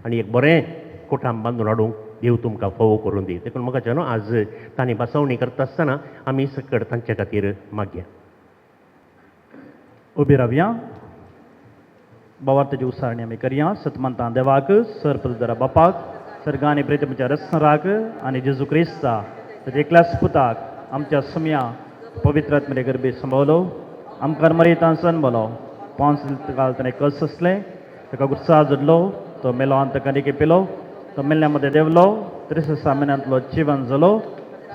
आनी एक बरें कुटुंब बांदून हाडूंक देव तुमकां फोव करून दी देखून म्हाका न्हू आज तांणी बसवणी करता आसतना आमी सकड तांचे खातीर मागया उबी रावया भावार्थाची उसारणी आमी करया सतमंतां देवाक सरपदरा बापाक सर्गांनी प्रेतमच्या रस्नराक आनी जेजू क्रिस्ता ताच्या एकल्याच पुताक आमच्या सम्या पवित्र आत्मेरे गरबे संभवलो आमकां मरेतान सनबलो पांच काल ताणें कस आसलें ताका गुस्सा जोडलो तो मेलो अंतकानिके पेलो तो मेल्ल्यामध्ये देवलो 63 महिन्यांतलो जिवन जलो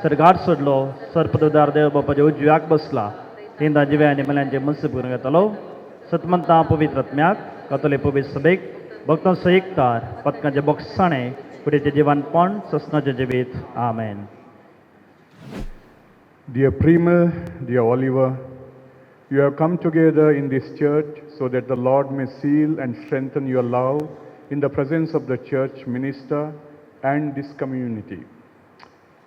सरगार सोडलो सरपददार देव बापाच्या उजव्याक बसला तिंदा जिव्या आनी मेल्यांचे मनसे करून घेतलो सतमंतां पवित्र आत्म्याक कातोले पवित्र सभेक भक्तां सयकतार पथकांचे बोगसाणें फुडेंचें जिवनपण ससनाचें जिवीत आमेन. Dear Primal, dear Oliver, you have come together in this church so that the Lord may seal and strengthen your love in the presence of the church minister and this community.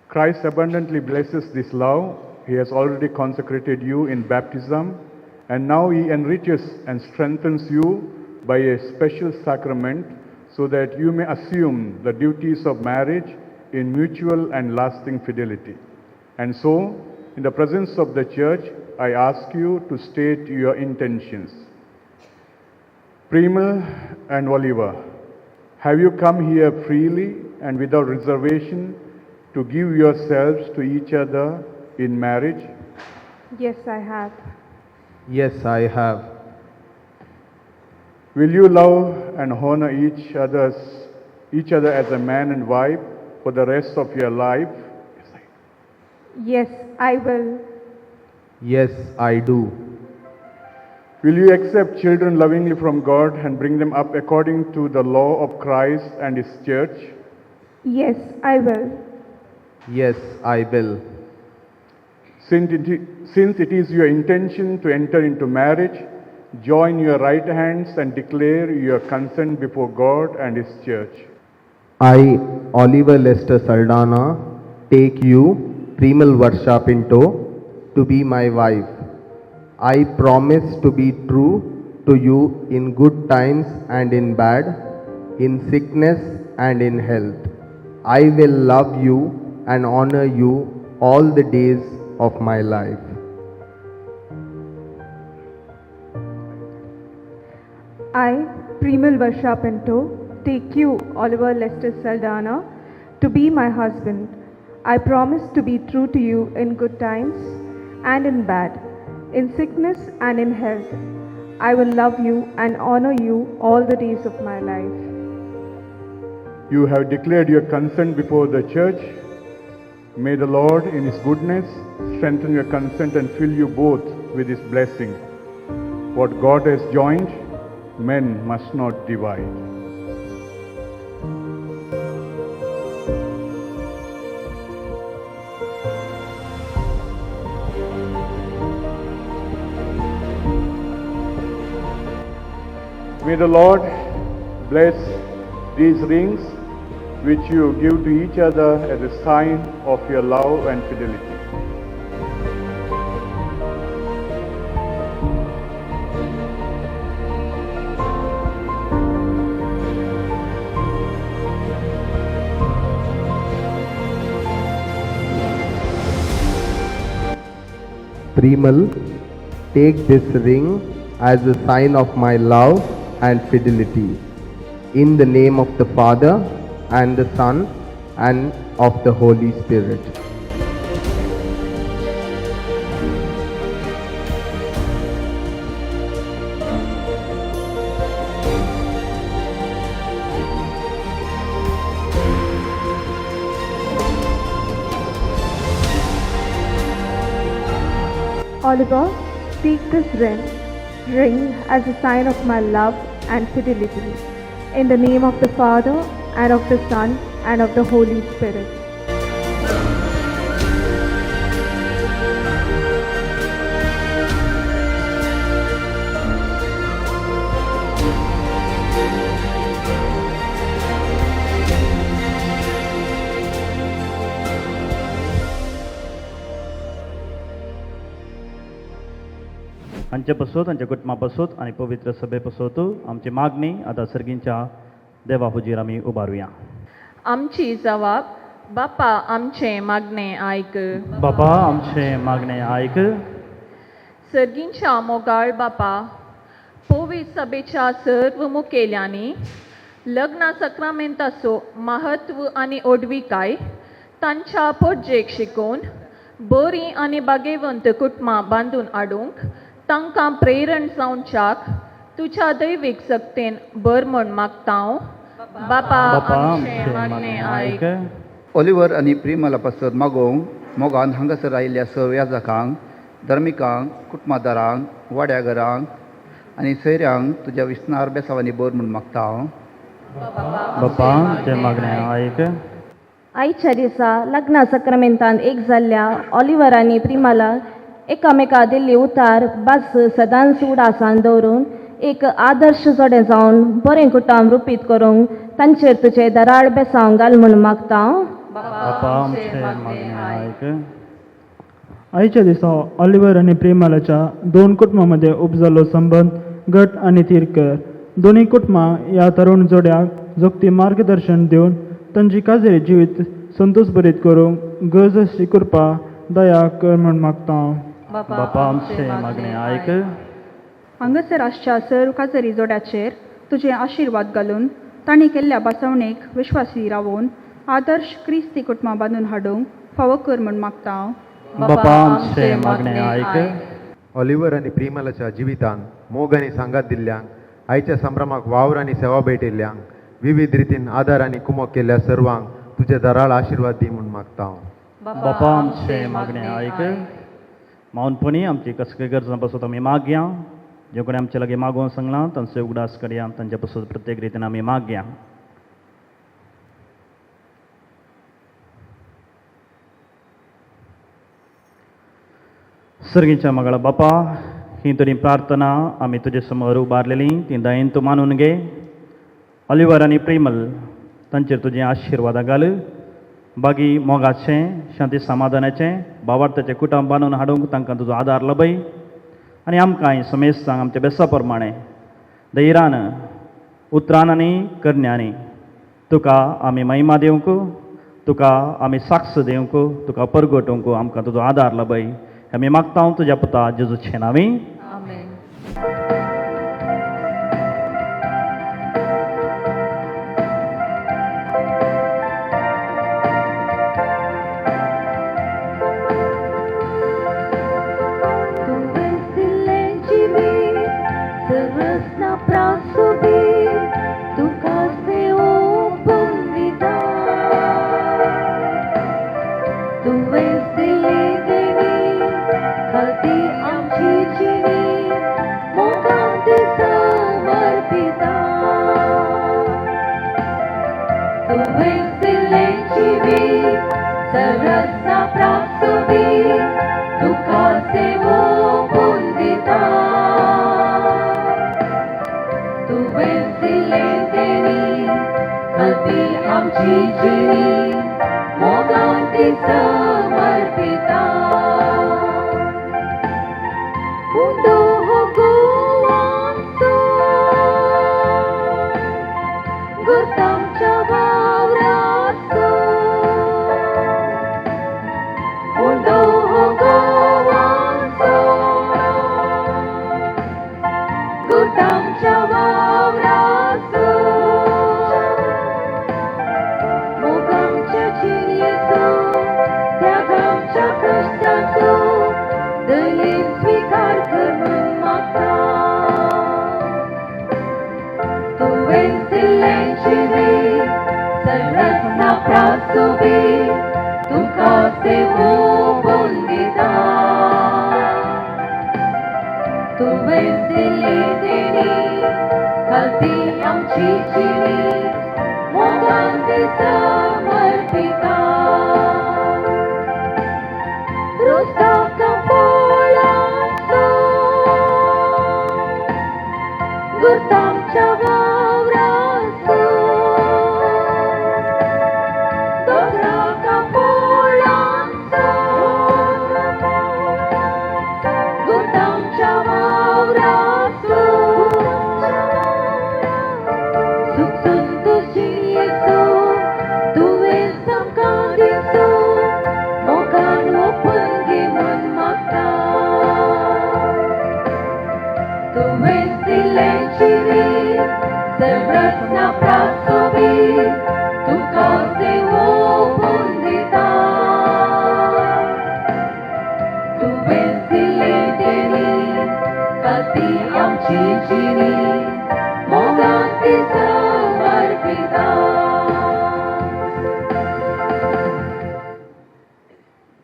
Christ abundantly blesses this love. He has already consecrated you in baptism, and now He enriches and strengthens you by a special sacrament so that you may assume the duties of marriage in mutual and lasting fidelity. And so, in the presence of the church, I ask you to state your intentions. Premal and Oliver, have you come here freely and without reservation to give yourselves to each other in marriage? Yes, I have. Yes, I have. Will you love and honor each other as a man and wife for the rest of your life? Yes, I will. Yes, I do. Will you accept children lovingly from God and bring them up according to the law of Christ and His church? Yes, I will. Yes, I will. Since it is your intention to enter into marriage, join your right hands and declare your consent before God and His church. I, Oliver Lester Saldana, take you, Premal Varsha Pinto, to be my wife. I promise to be true to you in good times and in bad, in sickness and in health. I will love you and honor you all the days of my life. I, Premal Varsha Pinto, take you, Oliver Lester Saldana, to be my husband. I promise to be true to you in good times and in bad, in sickness and in health. I will love you and honor you all the days of my life. You have declared your consent before the church. May the Lord, in His goodness, strengthen your consent and fill you both with His blessing. What God has joined, men must not divide. May the Lord bless these rings which you give to each other as a sign of your love and fidelity. Premal, take this ring as a sign of my love and fidelity. In the name of the Father, and the Son, and of the Holy Spirit. Oliver, take this ring as a sign of my love and fidelity. In the name of the Father, and of the Son, and of the Holy Spirit. हांचे पासत हांच्या कुटुंबा पासत आनी पवित्र सभे पासत आमची मागणी आतां सर्गींच्या देवा हुजीर आमी उबारुया. आमची जबाब, बापा आमचे मागणे आयक. बापा आमचे मागणे आयक. सर्गींच्या मोगाळ बापा, पवित्र सभेच्या सर्व मुखेल्यांनी लग्न सक्रामेंताचो महत्व आनी ओडविकाय तांच्या पोटजेक शिकोवन बरी आनी बागेवंत कुटुंबां बांदून हाडूंक तांकां प्रेरण जावच्याक तुज्या दैवीक सक्तेन बर म्हण मागतां. बापा आमचे मागणे आयक. ऑलिव्हर आनी प्रिमला पासत मागोवंक मोगान हांगासर आयिल्ल्या सर्व याजकांक, धर्मिकांक, कुटुंबादारांक, वाड्यागरांक आनी सयऱ्यांक तुज्या विस्नार बेसावांनी बर म्हूण मागतां. बापा आमचे मागणे आयक. आयच्या दिसा लग्ना सक्रामेंतान एक जाल्ल्या ऑलिव्हर आनी प्रिमाला एकामेका दिल्ली उतार बास सदांच उडासान दवरून एक आदर्श जोडें जावन बरें कुटुंब रुपीत करूंक तांचेर तुजे दराळ बेसांव घाल म्हूण मागतां. आयच्या दिसा ऑलिव्हर आनी प्रेमालाच्या दोन कुटुंबांमध्ये उपजाल्लो संबंद घट आनी थीर कर. दोन्ही कुटुंबां ह्या तरुण जोड्याक जोगती मार्गदर्शन दिवन तांची काजेरी जिवीत संतोश भरीत करूंक गरज अशी करपा दया कर म्हूण मागता बापा आमचे मागणे आयक. हांगासर आसच्या सर्व काजरी जोड्याचेर तुजे आशिर्वाद घालून तांणी केल्ल्या बसवणेक विश्वासी रावून आदर्श क्रिस्ती कुटुंबां बांदून हाडूंक फावो कर म्हूण मागता बापा आमचे मागणे आयक. ऑलिव्हर आनी प्रिमलाच्या जिवितान मोग आनी सांगात दिल्ल्यांक, आयच्या संभ्रमाक वावर आनी सेवा भेटिल्ल्यांक, विविध रितीन आदार आनी कुमक केल्ल्या सर्वांक तुजे दराळ आशिर्वाद दी म्हूण मागता बापा आमचे मागणे आयक. मौनपणी आमची कसली गरजां पासून आमी मागया. जे कोणी आमचे लागी मागोवन सांगलां तांचे उगडास करया. तांचे पासून प्रत्येक रितीन आमी मागया. सर्गीच्या मगळा बापा, ही तरी प्रार्थना आमी तुजे समोर उबारलेली ती दयेन तूं मानून घे. ऑलिव्हर आनी प्रिमल तांचेर तुजें आशिर्वाद घाल. बागी मोगाचें, शांती समाधानाचें भावार्थाचें कुटुंब बांदून हाडूंक तांकां तुजो आदार लभय. आनी आमकांय समेस्तांक आमच्या बेसा प्रमाणे धैर्यान, उतरान आनी करण्यांनी तुका आमी महिमा दिवंक, तुका आमी साक्ष दिवंक, तुका परगटूंक आमकां तुजो आदार लभय. आमी मागता तुज्या पुता जेजूचे नांवी.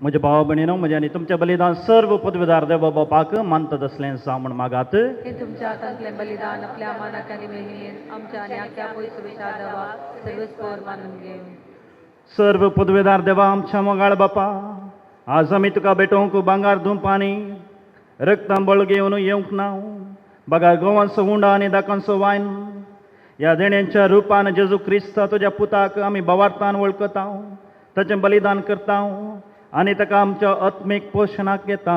म्हज्या भावा भयणीनो, म्हजें आनी तुमचें बलिदान सर्व पदवीदार देवा बापाक मानतात असलें सा म्हूण मागात. हे तुमच्या हातांतलें बलिदान आपल्या मनाक आनी वेगळीन आमच्या आनी आख्या पयस विचार देवा सर्वस्पोर मानून घे. सर्व पदवीदार देवा आमच्या मोगाळ बापा, आज आमी तुका भेटोवंक भांगार धुंपानी रक्तां बळ घेवन येवंक ना. बगा गोवांचो हुंडा आनी दाकांचो वायन ह्या देण्यांच्या रुपान जेजू क्रिस्त तुज्या पुताक आमी भावार्थान वळखता, ताचें बलिदान करता आनी ताका आमच्या आत्मीक पोशणाक घेता.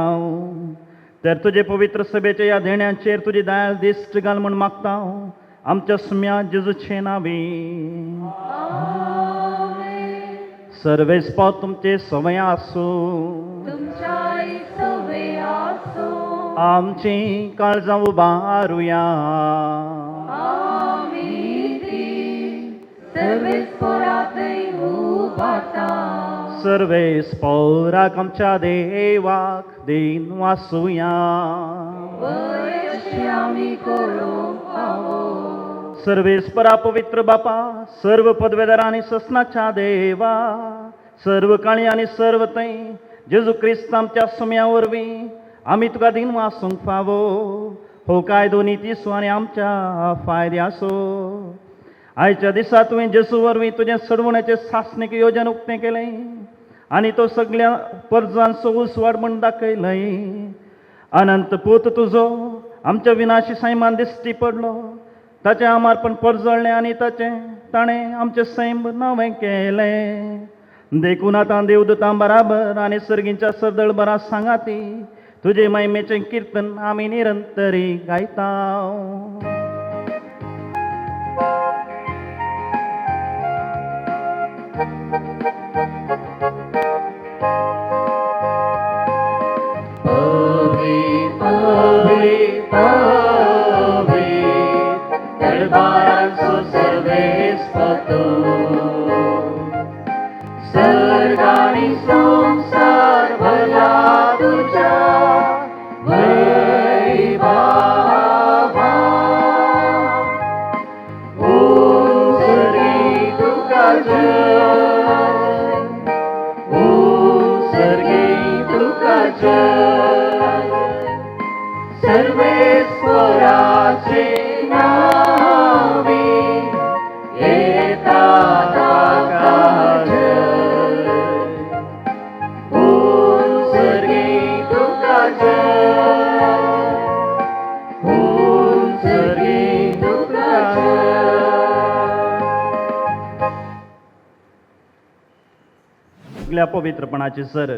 तर तुजे पवित्र सभेच्या ह्या देण्यांचेर तुजी दयाळ दिश्ट घाल म्हूण मागता आमच्या सुम्या जेजूचे नांवी. सर्वेस्पाव तुमचे सवय आसूं. आमची काळजां उबारुया. सर्वेस्पराक आमच्या देवाक दिन वासुया. सर्वेस्परा पवित्र बापा, सर्व पदवेदार आणि ससनाच्या देवा, सर्व काळी आणि सर्व तै जेजू क्रिस्त आमच्या सुम्या वरवीं आमी तुका दिन वासूंक फावो. हो कायदो नितीसो आनी आमच्या फायद्यासो. आयच्या दिसा तुवें जेजू वरवीं तुजें सडवण्याचें सासणीक येवजन उक्तें केलें आनी तो सगळ्या परजांचो उसवाड म्हण दाखयलय. अनंत पूत तुजो आमच्या विनाशी सैमान दिश्टी पडलो. ताचें आमारपण परजळ्ळें आनी ताणें आमचें सैम नवें केलें. देखून आतां देवदूतां बराबर आनी सर्गींच्या सरदळ बरा सांगाती तुजे महिमेचें किर्तन आमी निरंतरी गायता. दरबारांचो सर्वेस्पतो, सर्ग आनी संसार भरला तुज्या वैभवान. सर्गी तुका जय, सर्गी तुका जय. सर्वेस्पराचे नावी येता ताका जय. सर्गी तुका जय, सर्गी तुका जय. सगळ्या पवित्रपणाची सर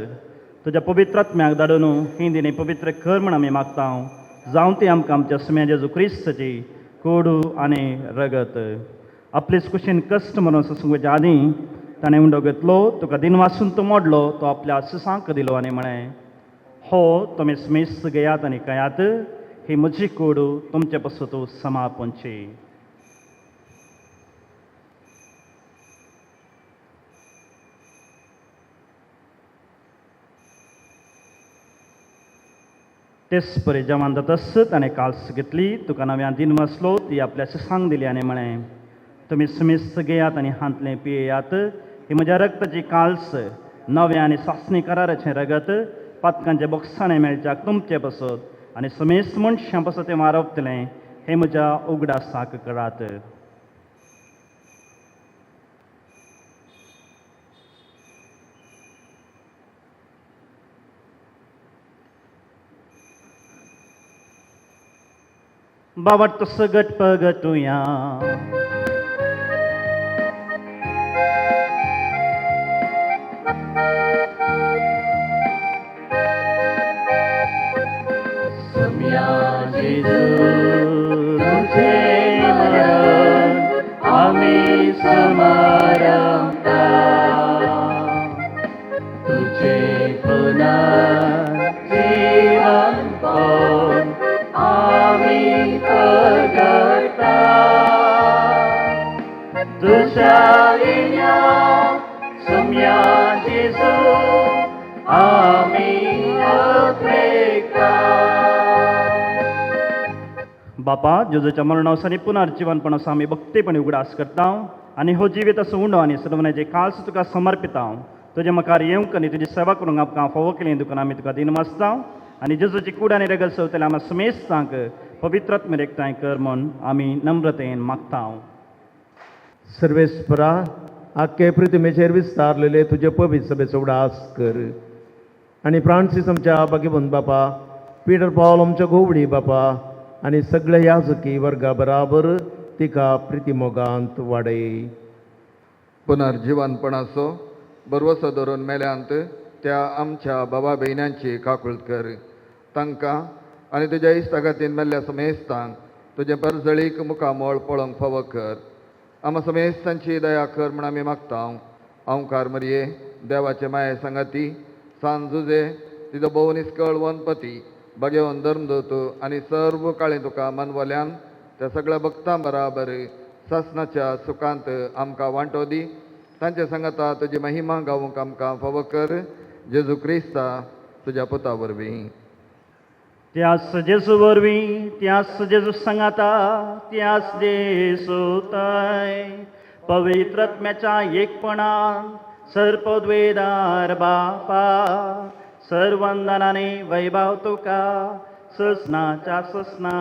तुज्या पवित्रात्म्याक धाडून ही दिने पवित्र कर म्हण आमी मागता. जावं ती आमकां आमच्या सुम्या जेजू क्रिस्ताची कोडू आनी रगत. आपलेच कुशीन कश्ट म्हणून ससूंगच्या आदीं ताणें उंडो घेतलो, तुका दिन वासून तो मोडलो, तो आपल्या सिसांक दिलो आनी म्हळें, हो तुमी स्मिस घेयात आनी कयात, ही म्हजी कोडू तुमचे पासून तूं समापनची. तेच परी जेवण जातस ताणें काल्स घेतली, तुका नव्यान दिन वासलो, ती आपल्या सिसांक दिली आनी म्हळें, तुमी स्मिस घेयात आनी हांतलें पियेयात, ही म्हज्या रगताची काल्स, नव्या आनी सासणी कराराचें रगत, पातकांचे बोक्साणें मेळच्याक तुमचे पासत आनी समेस मनशां पासत तें मारवतलें, हें म्हज्या उगडासाक करात. बावट सगट पगटुया. सुम्या जेजू तुझे मरण आमी समारंभता. तुझे पुनः जीवन पावन आमी प्रगटा. तुझ्या येण्या सुम्या जेजू आमी अपेक्षा. बापा जेजूच्या मरणावसानी पुनर्जीवनपणाचो आमी भक्तीपणी उगडास करता आनी हो जिवीत असो उंडो आनी सदवण्याचे काल्स तुका समर्पिता. तुजे मकार येवंक आनी तुजी सेवा करूंक आमकां फावो केलें दुकान आमी तुका दिन वाचता आनी जेजूची कूड आनी रगत सवतले आमी समेस्तांक पवित्रात्मे एकठांय कर म्हूण आमी नम्रतेन मागता. सर्वेस्परा आख्खे पृथ्वीचेर विस्तारलेले तुजे पवित्र सभेचो उडास कर आनी फ्रांसीस आमच्या बागेबंद बापा, पीटर पॉल आमच्या घोवडी बापा आनी सगळे याजकी वर्गा बराबर तिका प्रितीमोगांत वाडय. पुनर्जीवनपणाचो बरवसो धरून मेल्यांत त्या आमच्या बाबा भयण्यांची काकूळट कर. तांकां आनी तुज्या इश्टागतीन मेल्ल्या समेस्तांक तुजे परजळीक मुखामोळ पळोवंक फावो कर. आमच्या समेस्तांची दया कर म्हण आमी मागता. ओंकार मरये, देवाचे माये सांगाती, सांजुजे, तिजो भोव निस्कळ वनपती, बगेवन धर्म दोतो आनी सर्व काळें तुका मनवल्यान त्या सगळ्या भक्तां बराबर ससनाच्या सुखांत आमकां वांटो दी. तांचे सांगता तुजी महिमा गावूंक आमकां फावो कर. जेजू क्रिस्ता तुज्या पुता वरवीं. त्यास जेजू वरवीं त्यास जेजू सांगाता त्यास जेजू ताय पवित्रत्म्याच्या एकपणान सर्पद्वेदार बापा सर्वंदनाने वैभव तुका ससनाच्या ससना.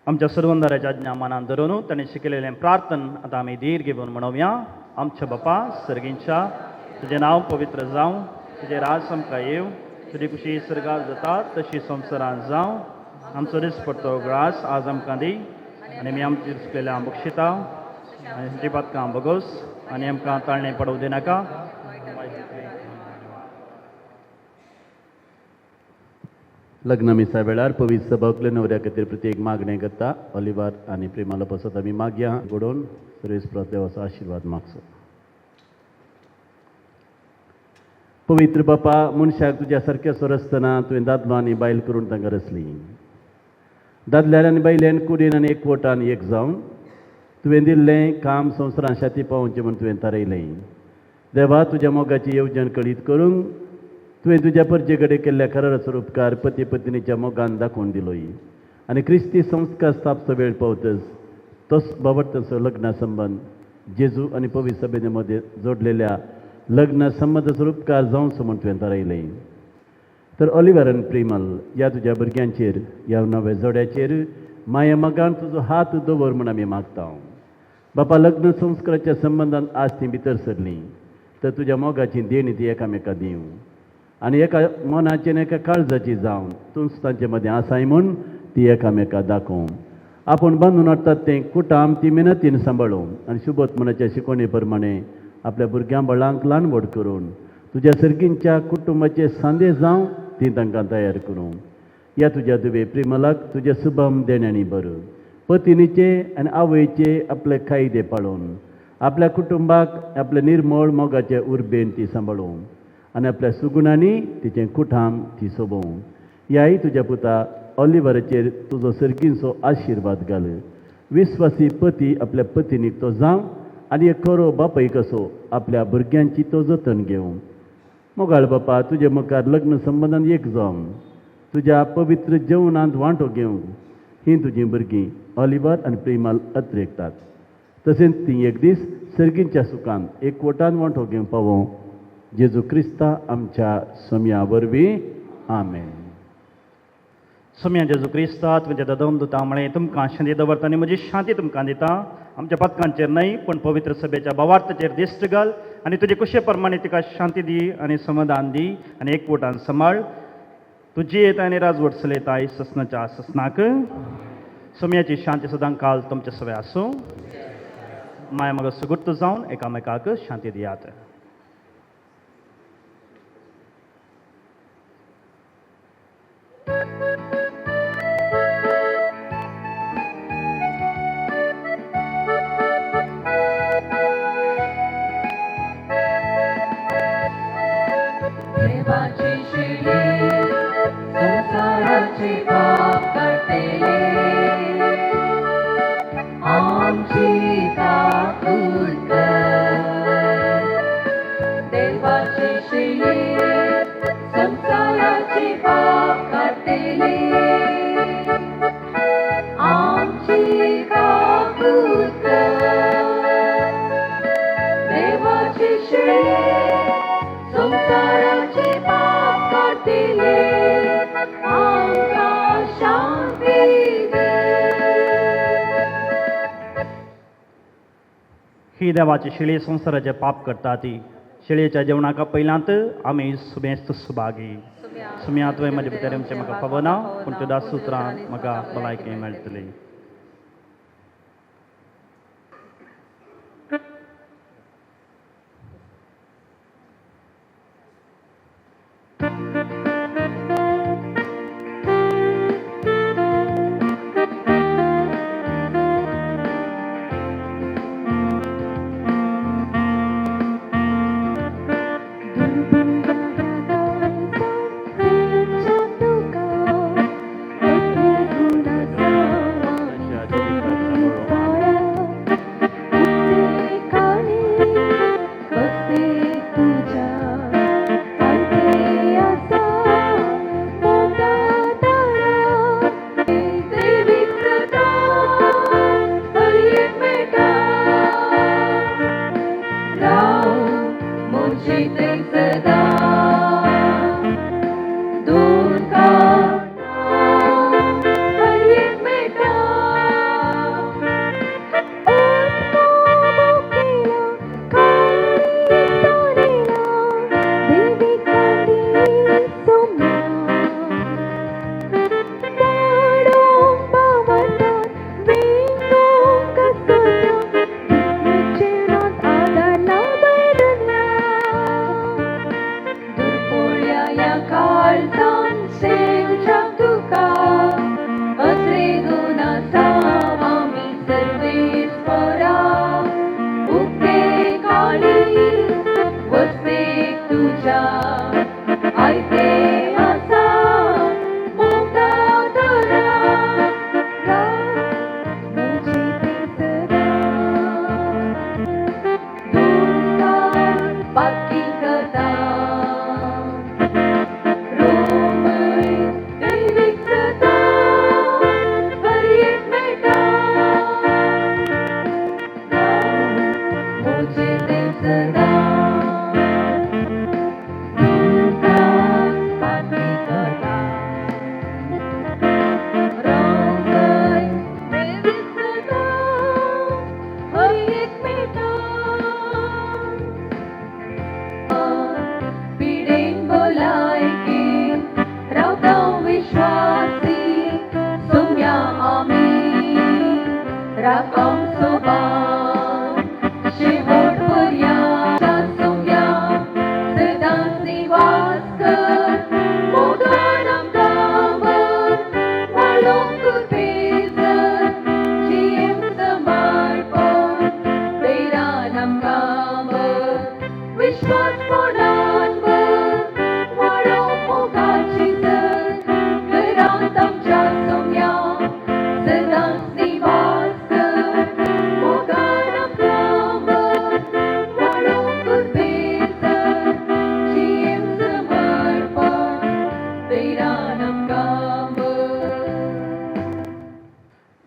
आमच्या सर्वंदराच्या आज्ञा मनान धरून ताणें शिकयलेलें प्रार्थन आतां आमी धीर घेवन म्हणोवया. आमच्या बापा सर्गींच्या तुजें नांव पवित्र जावं, तुजें राज आमकां येवं, तुजी कुशी सर्गात जाता तशी संवसारांत जावं. आमचो दीस पडटो ग्रास आज आमकां दी आनी आमी आमची चुकलेल्या बक्षिता आनी आमची पातकां बगोस आनी आमकां ताळणे पडोवं दिनाका. लग्न मिसा वेळार पवित्र सभाकले न्हवऱ्या खातीर प्रत्येक मागणें करता. ऑलिव्हर आनी प्रेमाला पासत आमी मागया घडोवन सर्वेस्परात देवाचो आशिर्वाद मागचो. पवित्र बापा, मनशाक तुज्या सारक्या स्वर आसतना तुवें दादलो आनी बायल करून तांकां रचली. दादल्यान आनी बायल्यान कुडीन आनी एकवटान एक जावन तुवें दिल्लें काम संवसारांत शाती पावोवचें म्हूण तुवें थारायलें. देवा, तुज्या मोगाची येवजण कळीत करूंक तुवें तुज्या परजे कडेन केल्ल्या खराचो उपकार पती पत्नीच्या मोगान दाखोवन दिलोय आनी क्रिस्ती संस्कार स्थापचो वेळ पावतच तोच बाबतचो लग्ना संबंद जेजू आनी पवित्र सभेचे मदें जोडलेल्या लग्न संबंदाचो उपकार जावचो म्हूण तुवें थारायलें. तर ऑलिव्हर आनी प्रेमल ह्या तुज्या भुरग्यांचेर ह्या नव्या जोड्याचेर माया मोगान तुजो हात दवर म्हूण आमी मागता. बापा, लग्न संस्काराच्या संबंदान आज ती भितर सरलीं तर तुज्या मोगाची देणी ती एकामेका दिवं आनी एका मनाची आनी एका काळजाची जावन तूंच तांचे मदें आसाय म्हूण ती एकामेका दाखोवं. आपूण बांदून हाडटात तें कुटाम ती मेहनतीन सांबाळून आनी शुभोत्मनाच्या शिकवणे प्रमाणे आपल्या भुरग्यां बळांक ल्हान व्हड करून तुज्या सर्गींच्या कुटुंबाचे सांदे जावं ती तांकां तयार करूं. ह्या तुज्या दुवे प्रेमलाक तुजे शुभम देण्यानी बर पत्नीचे आनी आवयचे आपले कायदे पाळून आपल्या कुटुंबाक आपल्या निर्मळ मोगाचे उर्बेन ती सांबाळूं आनी आपल्या सुगुणांनी तिचें कुठाम ती सोबोवं. ह्याय तुज्या पुता ऑलिव्हराचेर तुजो सर्गींचो आशिर्वाद घाल. विस्वासी पती आपल्या पत्नीक तो जावं आनी एक खरो बापाय कसो आपल्या भुरग्यांची तो जतन घेवं. मोगाळ बापा, तुजे मुखार लग्न संबंदान एक जावन तुज्या पवित्र जेवणांत वांटो घेवंक ही तुजीं भुरगीं ऑलिव्हर आनी प्रेमाल अत्रेकतात. तशेंच ती एक दीस सर्गींच्या सुखांत एकवटान वांटो घेवंक पावो. जेजू क्रिस्ता आमच्या सोम्या वरवीं. आमेन. सोम्या जेजू क्रिस्ता तुमच्या ददम दुतामळे तुमकां शांती दवरता आनी म्हजी शांती तुमकां दिता. आमच्या पथकांचेर न्हय पूण पवित्र सभेच्या भावार्थाचेर दिश्ट घाल आनी तुजे कुशे प्रमाणे तिका शांती दी आनी समाधान दी आनी एकवटान सांबाळ. तुजी येता आनी राजवट चलयताय ससनाच्या ससनाक. सोम्याची शांती सदां काल तुमचे सवे आसूं. माय मग सुगुट्ट जावन एकामेकाक शांती दियात. देवाची शिडी संसाराची पाप काटेले आमची काकूट देवाची शिडी संसाराची पाप काटेले आमची काकूट देवाची शिडी संसाराचे पाप काटिले आमकां शांती दे. ही देवाची शिळी संसाराचे पाप करता ती शिळेच्या जेवणाका पयलांत आमी सुबेस्त सुभागी. सुम्या तुवें म्हजे भितर आमचें म्हाका खबर ना पूण तुज्या सुत्रान म्हाका भलायकी मेळटली. मुझे ते सदा दूर काढा हर एक मेटा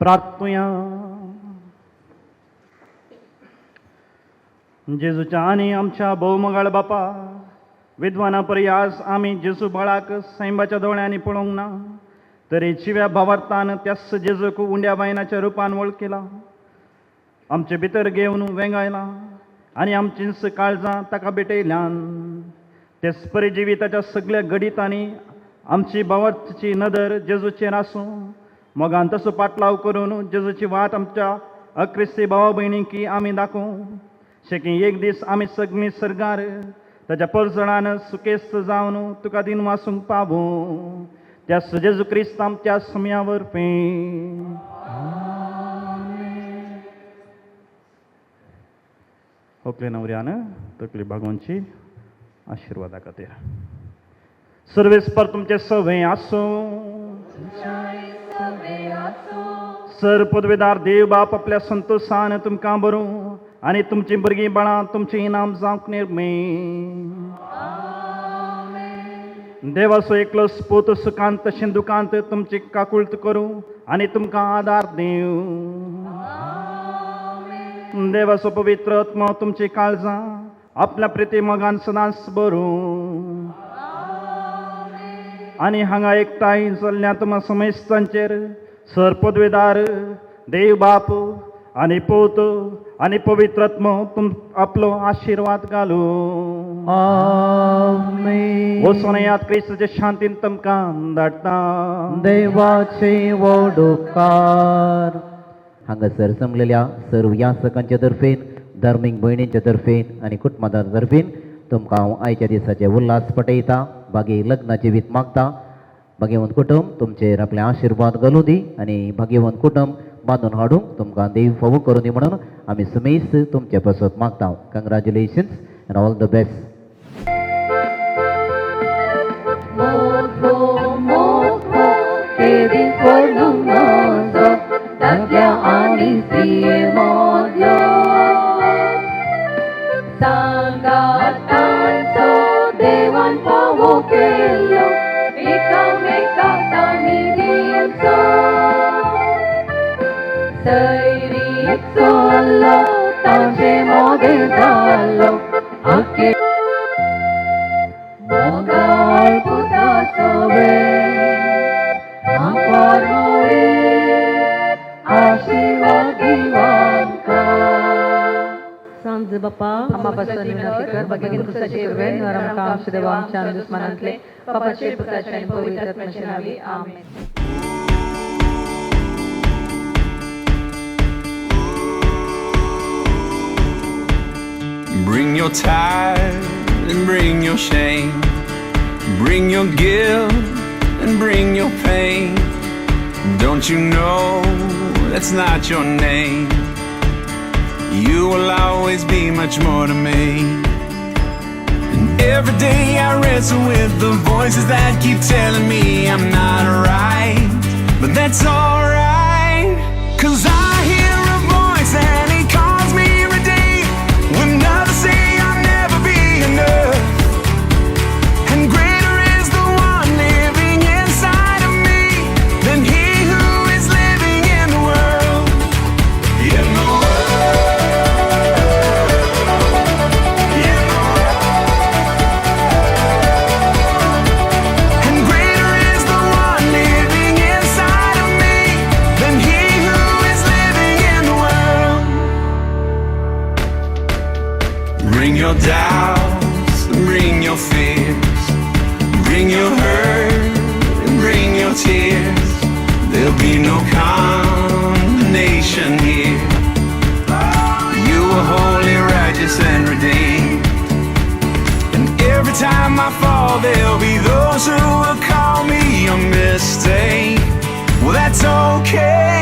प्रार्थूया. जेजूच्या आणि आमच्या भोवमगाळ बापा विद्वाना पर्यास आम्ही जेजू बाळाक सैंबाच्या दोळ्यांनी पळोवंक ना तरी चिव्या भावार्थान त्यास जेजूक उंड्या बायनाच्या रुपान वळखिला. आमचे भितर घेवन वेंगायला आनी आमचींच काळजां ताका भेटयल्यान तेच परी जिविताच्या सगळ्या गडितांनी आमची भावार्थची नदर जेजूचेर आसूं. मोगान तसो पाटलाव करून जेजूची वाट आमच्या अक्रिस्ती भावा भयणींकी आमी दाखोवं. शेकी एक दीस आमी सगळीं सर्गार ताच्या परजणान सुकेस्त जावन तुका दिन वासूंक पावूं. त्या जेजू क्रिस्त आमच्या समया वरपी. होकले नवऱ्यान तकली भागोवची आशिर्वादा खातीर. सर्वेस्पर तुमचे सवय आसूं. सर पदवेदार देव बाप आपल्या संतोषान तुमकां बरों आनी तुमची भुरगीं बाळां तुमचें इनाम जावंक निर्मे. देवाचो एकलो स्पोत सुखांत तशें दुखांत तुमची काकुळट करूं आनी तुमकां आदार दिवं. देवाचो पवित्र आत्मा तुमची काळजां आपल्या प्रिती मोगान सदांच भरूं. आनी हांगा एकठांय जाल्ल्या तुमच्या समेस्तांचेर सर पदवेदार देव बाप आनी पोत आनी पवित्र आत्मा आपलो आशिर्वाद घालूं. वचून याद क्रिस्ताचे शांतीन तुमकां धाडटा. देवाचे वडोकार. हांगासर जमलेल्या सर्व यासकांच्या तर्फेन धार्मीक भयणींच्या तर्फेन आनी कुटुंबाच्या तर्फेन तुमकां हांव आयच्या दिसाचे उल्हास पटयता. बागी लग्नाची वीत मागता. भाग्यवंत कुटुंब तुमचेर आपले आशिर्वाद घालूं दी आनी भाग्यवंत कुटुंब बांदून हाडूंक तुमकां देव फावो करूं दी म्हणून आमी समेस्त तुमचे पासत मागता. कंग्रॅच्युलेशन्स एंड ऑल द बेस्ट. देवान पावो केल्लो एकामेकाक तांणी दिवचो. सैरीक चल्लो तांचे मोगे जाल्लो आख्खे कवे आंकोरोई आशीर्वादिवान का सांज बाप्पा आम्हा पासून विनंती कर बघीन कुसाचे वेळ नरम काम शिदेवा आमच्या दुश्मनांतले पापाचे पुत्राचे आणि पवित्र आत्म्याचे नावे आमेन. Bring your tithe and bring your shame. Bring your guilt and bring your pain. Don't you know that's not your name? You will always be much more to me. And every day I wrestle with the voices that keep telling me I'm not right. But that's alright, 'cause I hear a voice and he calls me redeemed. When others say I'll never be enough, and greater is the one living inside of me than he who is living in the world. In the Bring your doubts and bring your fears. Bring your hurt and bring your tears. There'll be no condemnation here. You are holy, righteous, and redeemed. And every time I fall, there'll be those who will call me a mistake. Well, that's okay.